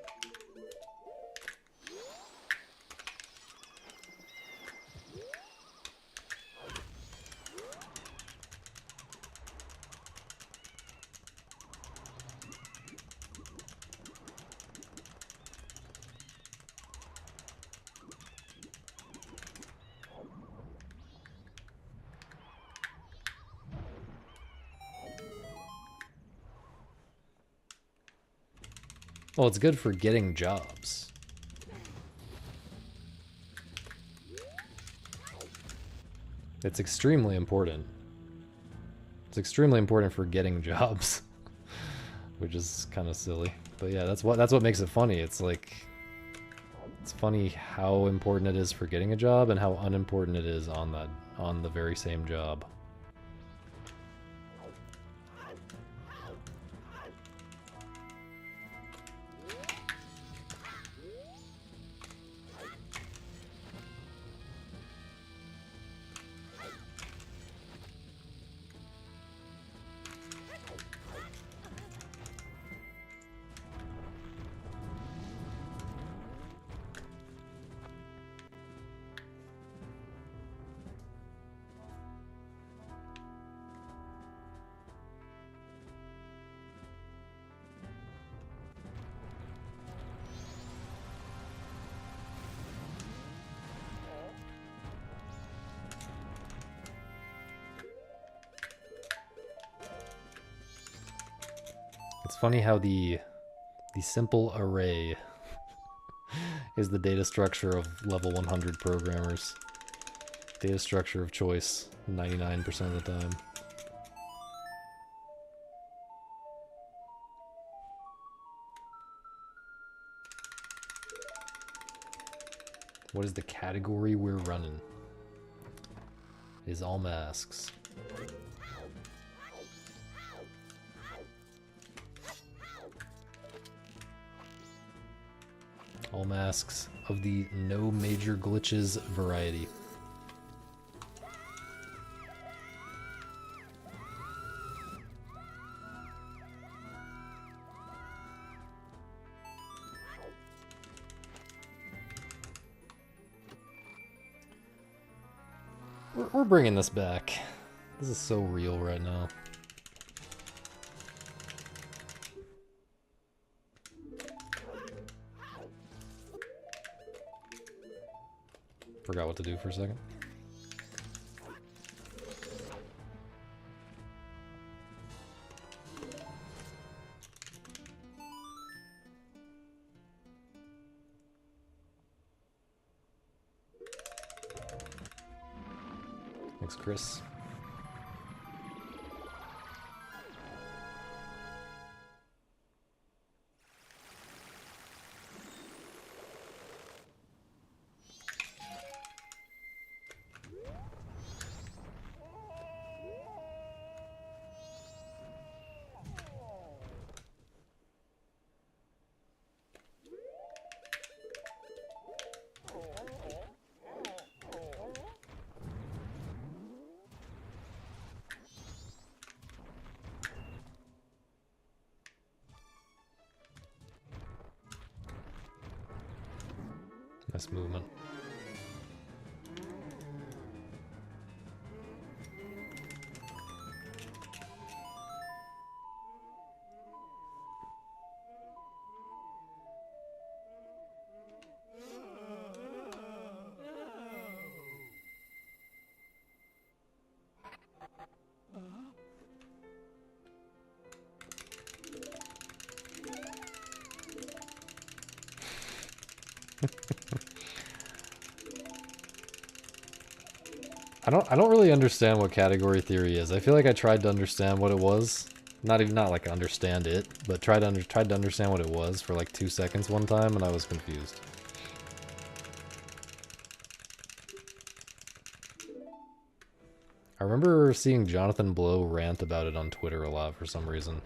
Well, it's good for getting jobs. It's extremely important. It's extremely important for getting jobs, which is kind of silly. But yeah, that's what makes it funny. It's like it's funny how important it is for getting a job and how unimportant it is on the very same job. It's funny how the simple array is the data structure of level 100 programmers. Data structure of choice 99% of the time. What is the category we're running? It is all masks. All masks of the no major glitches variety. We're bringing this back. This is so real right now. Forgot what to do for a second. Thanks, Chris. Nice movement. I don't really understand what category theory is. I feel like I tried to understand what it was. Not like understand it, but tried to understand what it was for like 2 seconds one time, and I was confused. I remember seeing Jonathan Blow rant about it on Twitter a lot for some reason.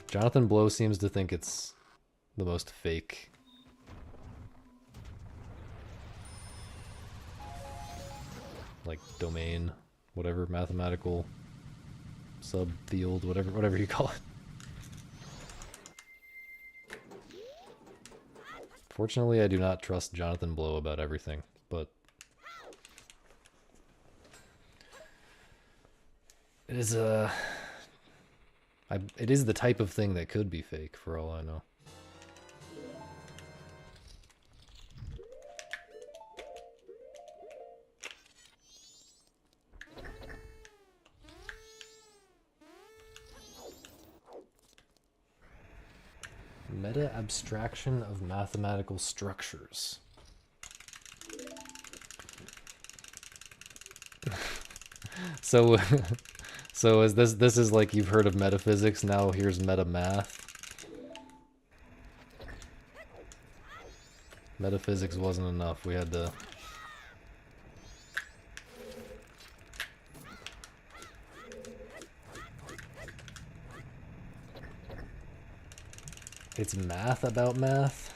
Jonathan Blow seems to think it's the most fake. Like domain, whatever, mathematical subfield, whatever you call it. Fortunately, I do not trust Jonathan Blow about everything, but it is it is the type of thing that could be fake for all I know. Meta-abstraction of mathematical structures. So, so is this is like you've heard of metaphysics, now here's meta-math. Metaphysics wasn't enough, we had to... It's math about math?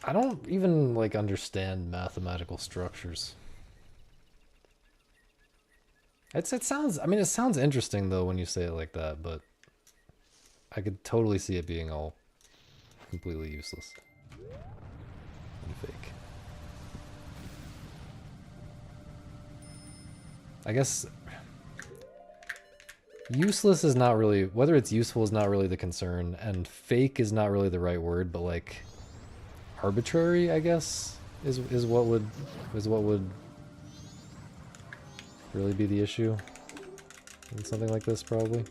I don't even, like, understand mathematical structures. It sounds, I mean, it sounds interesting, though, when you say it like that, but I could totally see it being all completely useless and fake. I guess... Useless is not really, whether it's useful is not really the concern, and fake is not really the right word, but like arbitrary, I guess, is what would really be the issue. in something like this, probably.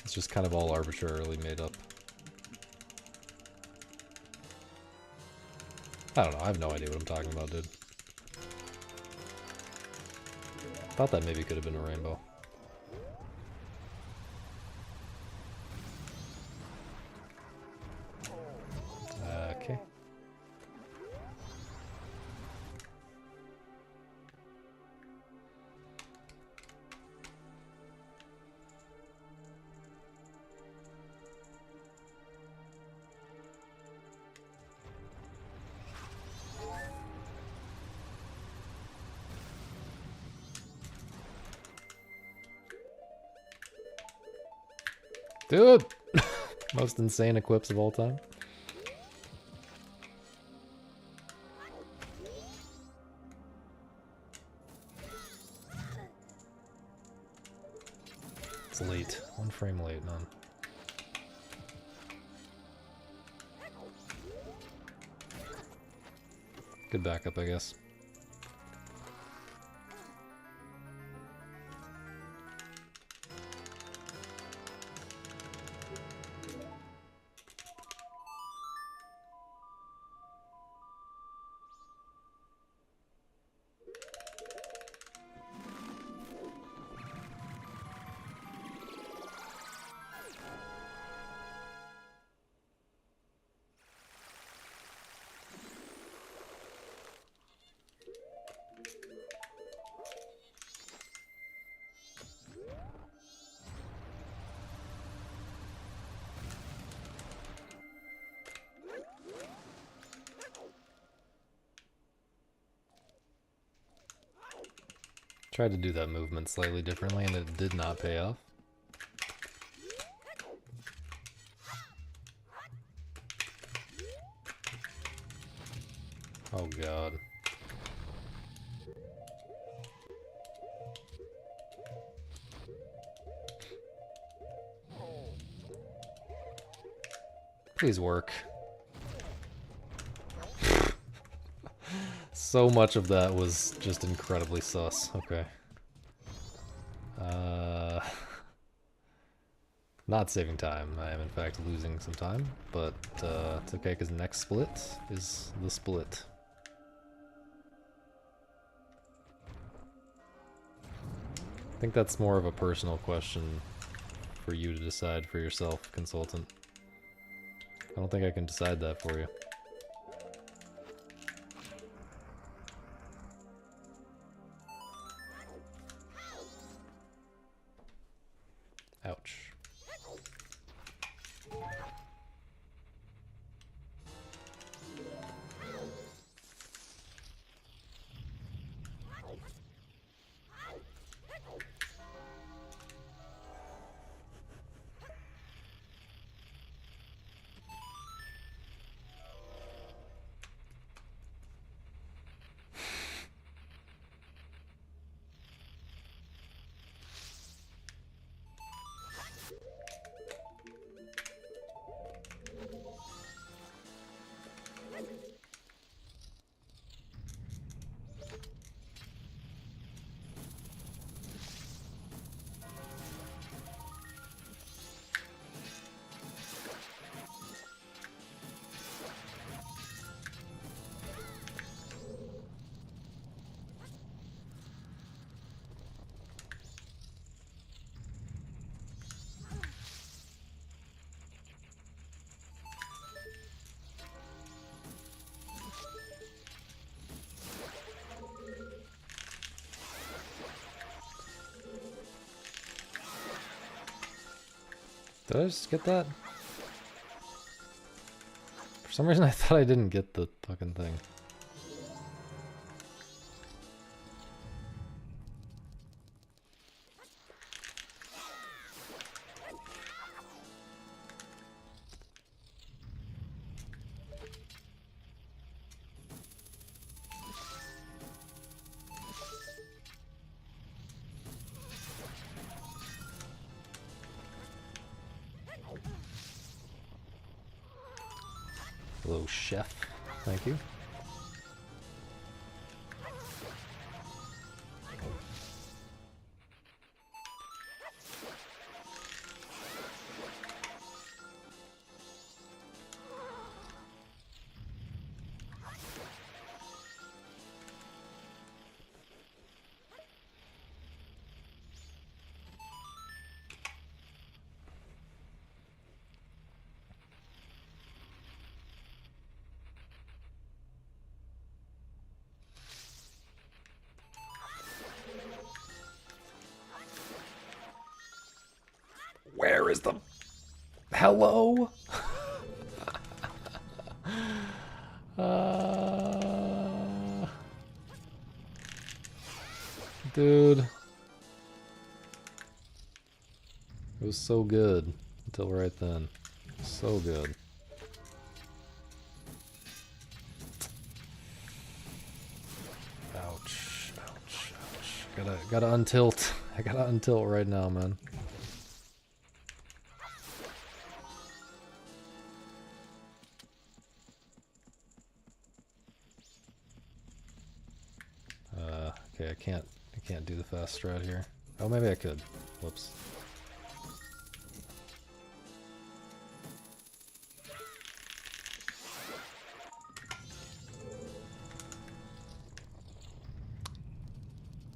It's just kind of all arbitrarily made up. I don't know, I have no idea what I'm talking about, dude. Thought that maybe could have been a rainbow. Okay. Dude! Most insane equips of all time. It's late. 1 frame late, man. Good backup, I guess. Tried to do that movement slightly differently and it did not pay off. Oh god. Please work. So much of that was just incredibly sus. Okay. Not saving time. I am in fact losing some time, but it's okay because next split is the split. I think that's more of a personal question for you to decide for yourself, consultant. I don't think I can decide that for you. Ouch. Did I just get that? For some reason I thought I didn't get the fucking thing. Hello, chef. Thank you. Where is the... Hello? Dude. It was so good until right then. So good. Ouch. Ouch. Ouch. Gotta untilt. I gotta untilt right now, man. Okay, I can't do the fast strat here. Oh, maybe I could. Whoops.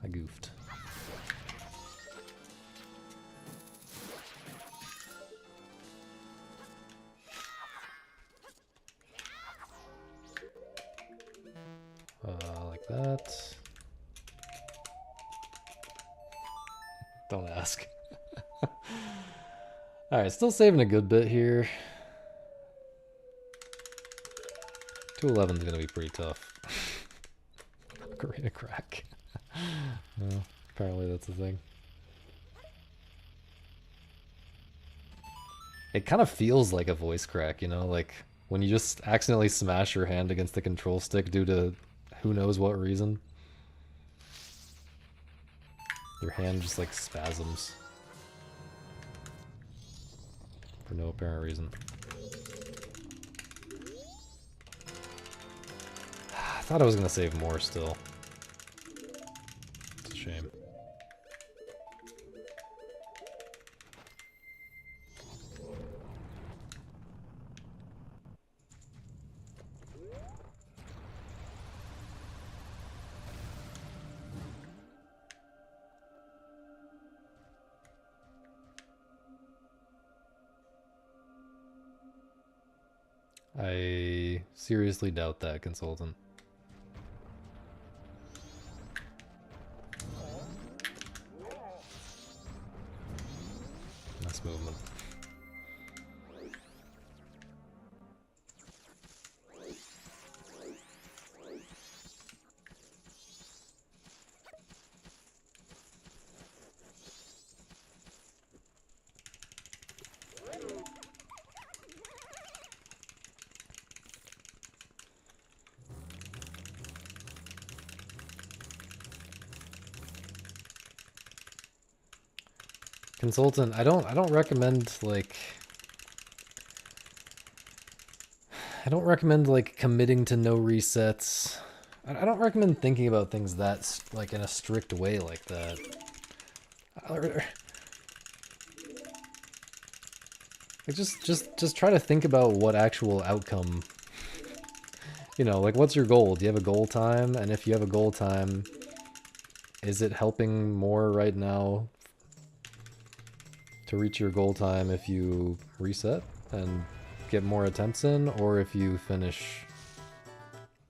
I goofed. Like that. Don't ask. Alright, still saving a good bit here. 211 is gonna be pretty tough. Ocarina crack. Well, apparently that's a thing. It kind of feels like a voice crack, you know? Like, when you just accidentally smash your hand against the control stick due to who knows what reason. Your hand just, like, spasms. For no apparent reason. I thought I was gonna save more still. It's a shame. I seriously doubt that, Consultant. Nice movement. Consultant, I don't recommend like committing to no resets. I don't recommend thinking about things that like in a strict way like that. Like just try to think about what actual outcome. You know, like what's your goal? Do you have a goal time? And if you have a goal time, is it helping more right now to reach your goal time if you reset and get more attempts in, or if you finish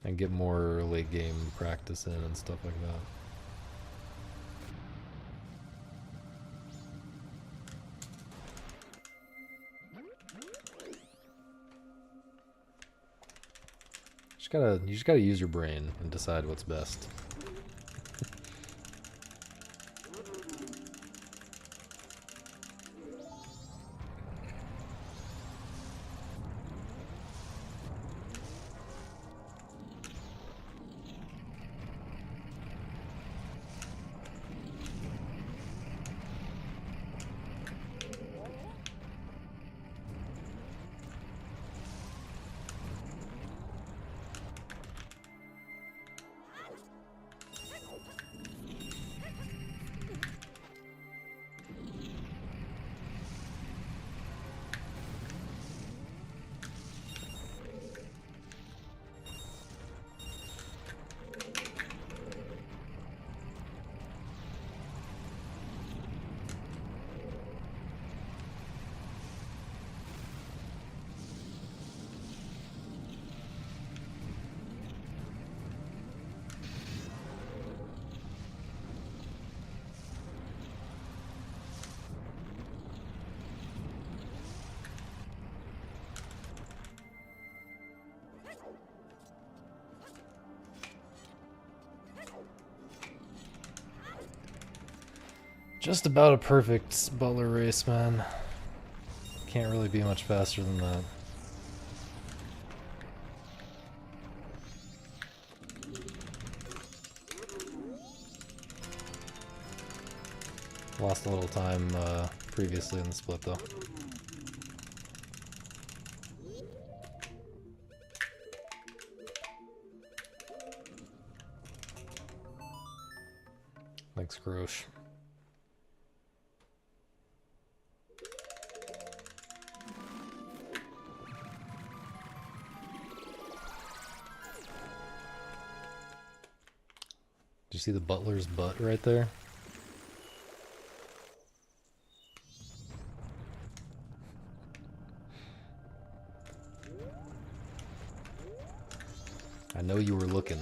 and get more late game practice in and stuff like that? You just gotta use your brain and decide what's best. Just about a perfect butler race, man. Can't really be much faster than that. Lost a little time previously in the split, though. Thanks, Grosh. Did you see the butler's butt right there? I know you were looking.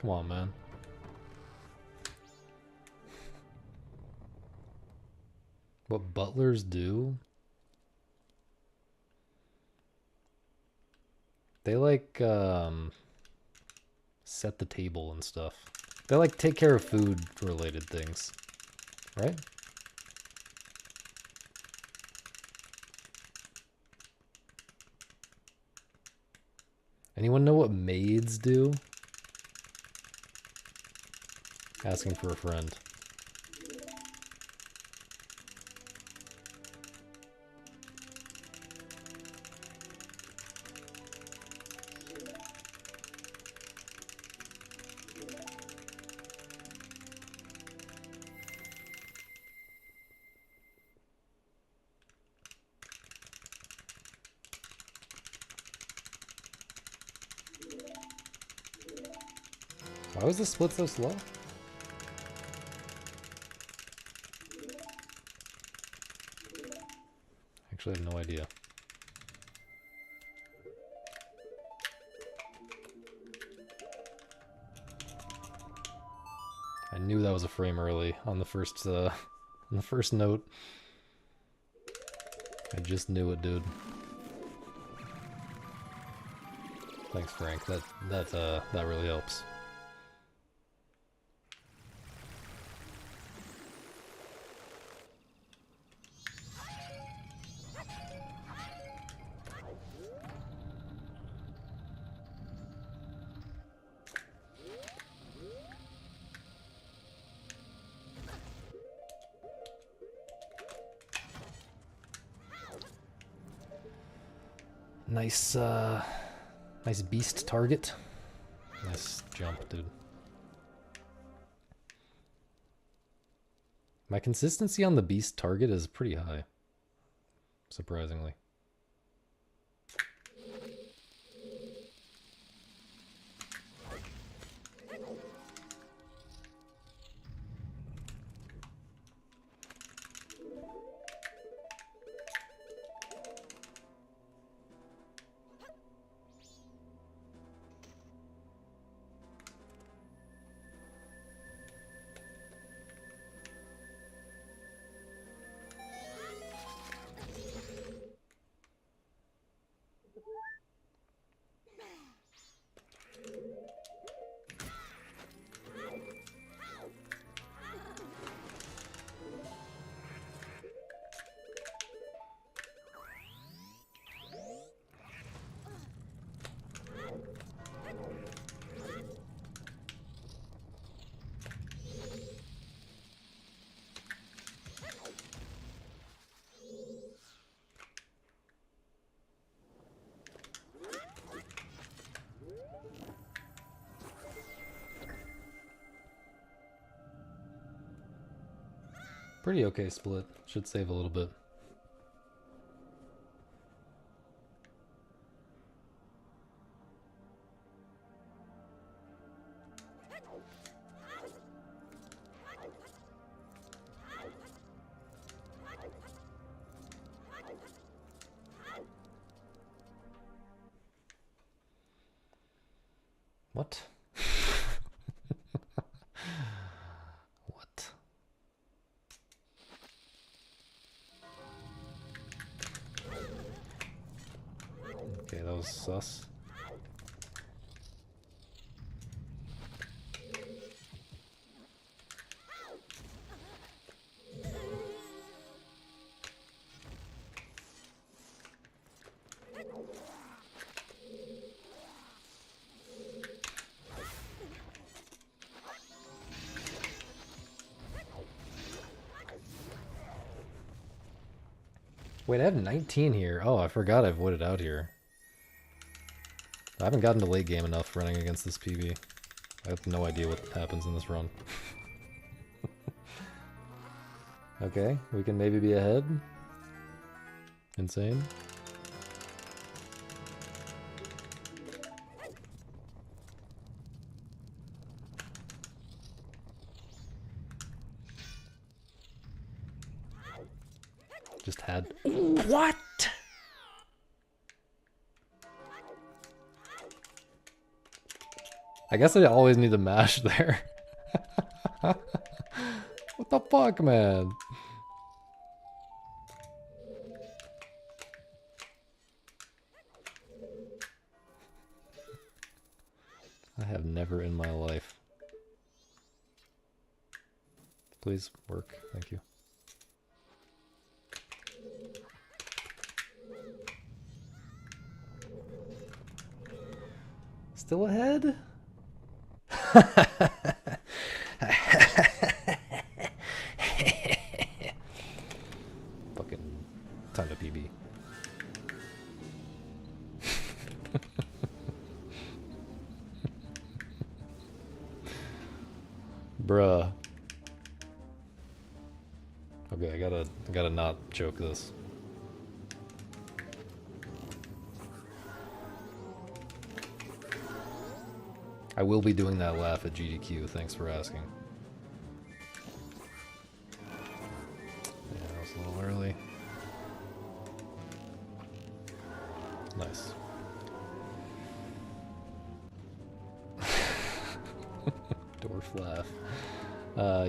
Come on, man. What butlers do? They like set the table and stuff. They like take care of food related things, right? Anyone know what maids do? Asking for a friend. Why was the split so slow? Actually, I have no idea. I knew that was a frame early on the first note. I just knew it, dude. Thanks, Frank. That really helps. Nice, nice beast target. Nice jump, dude. My consistency on the beast target is pretty high. Surprisingly. Pretty okay split. Should save a little bit. What? What? Okay, that was sus. Wait, I have 19 here. Oh, I forgot I've voided out here. I haven't gotten to late game enough running against this PB. I have no idea what happens in this run. Okay, we can maybe be ahead. Insane. Just had. What? I guess I always need to mash there. What the fuck, man? I have never in my life. Please work. Thank you. Still ahead? Fucking time to PB. Bruh. Okay, I gotta not choke this. I will be doing that laugh at GDQ, thanks for asking. Yeah, that was a little early. Nice. Dwarf laugh.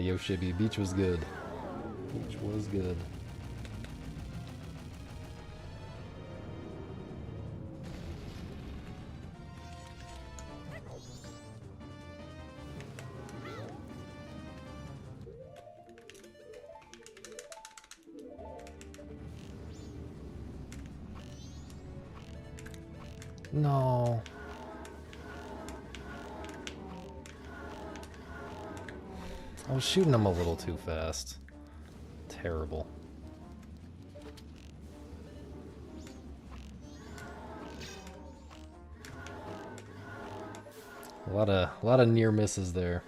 Yo Shibby, beach was good. Beach was good. No. I was shooting him a little too fast. Terrible. A lot of near misses there.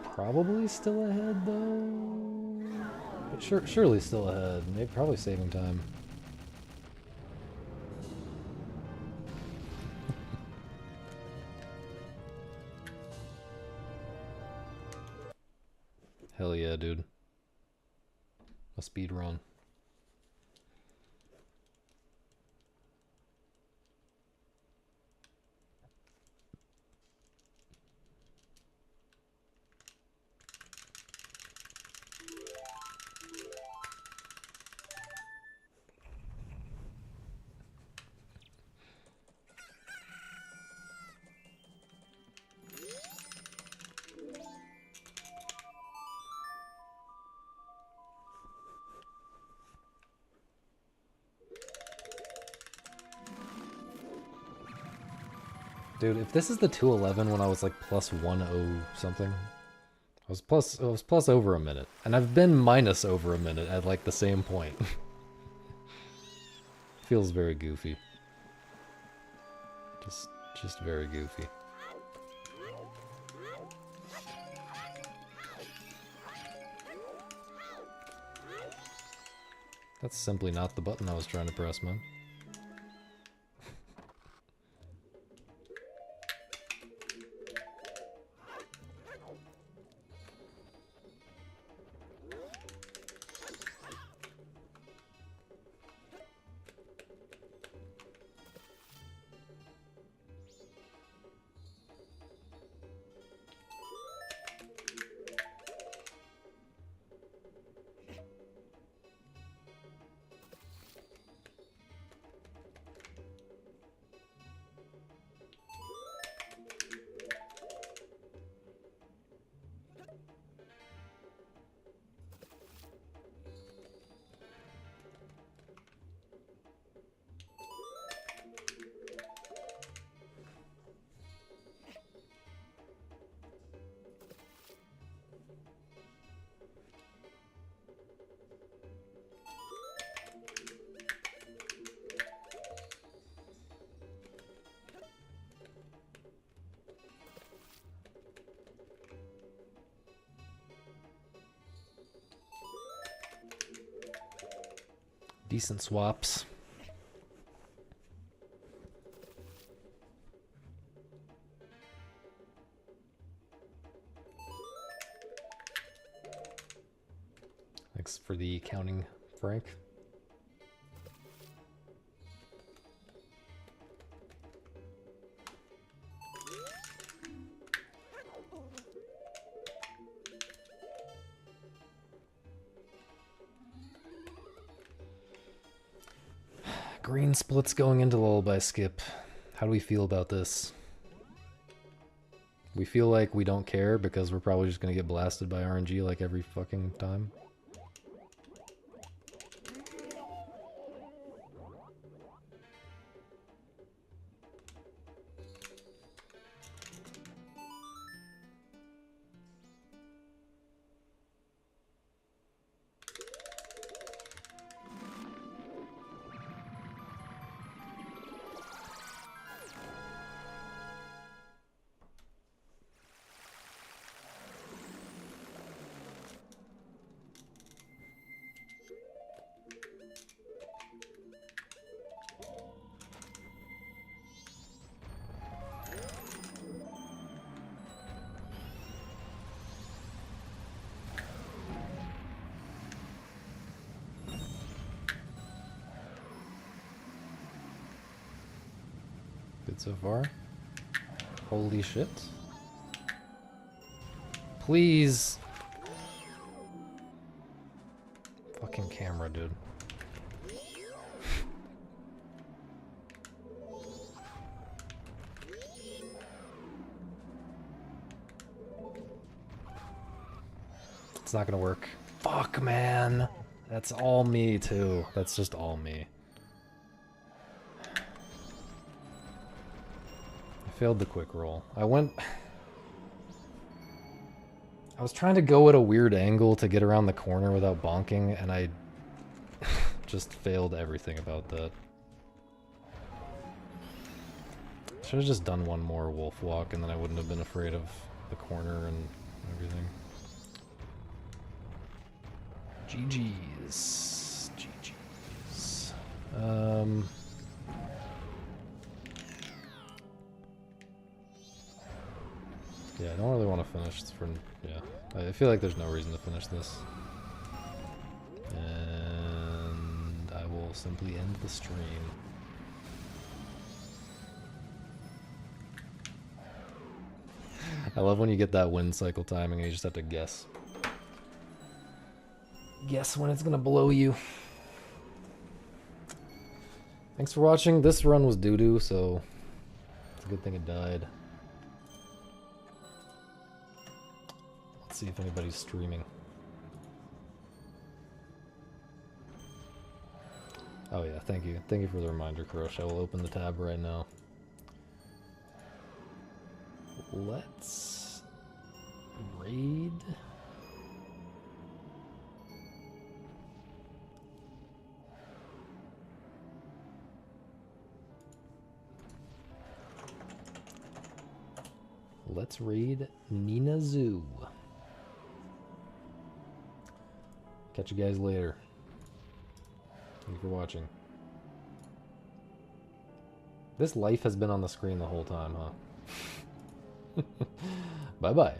Probably still ahead though. But surely still ahead. Maybe probably saving time. Hell yeah, dude. A speed run. Dude, if this is the 211 when I was like plus 10 something, I was plus over a minute, and I've been minus over a minute at like the same point. Feels very goofy. Just very goofy. That's simply not the button I was trying to press, man. Decent swaps. Thanks for the counting, Frank. Green splits going into Lullaby Skip. How do we feel about this? We feel like we don't care because we're probably just gonna get blasted by RNG like every fucking time. Good so far. Holy shit. Please. Fucking camera, dude. It's not gonna work. Fuck, man. That's all me, too. That's just all me. I failed the quick roll. I was trying to go at a weird angle to get around the corner without bonking, and I just failed everything about that. Should have just done one more wolf walk, and then I wouldn't have been afraid of the corner and everything. GG's. GG's. Yeah, I don't really want to finish this for... Yeah, I feel like there's no reason to finish this. And I will simply end the stream. I love when you get that wind cycle timing and you just have to guess. Guess when it's gonna blow you. Thanks for watching. This run was doo-doo, so it's a good thing it died. Let's see if anybody's streaming. Oh yeah, thank you. Thank you for the reminder, Kurosh. I will open the tab right now. Let's raid. Let's raid Nina Zoo. Catch you guys later. Thank you for watching. This life has been on the screen the whole time, huh? Bye-bye.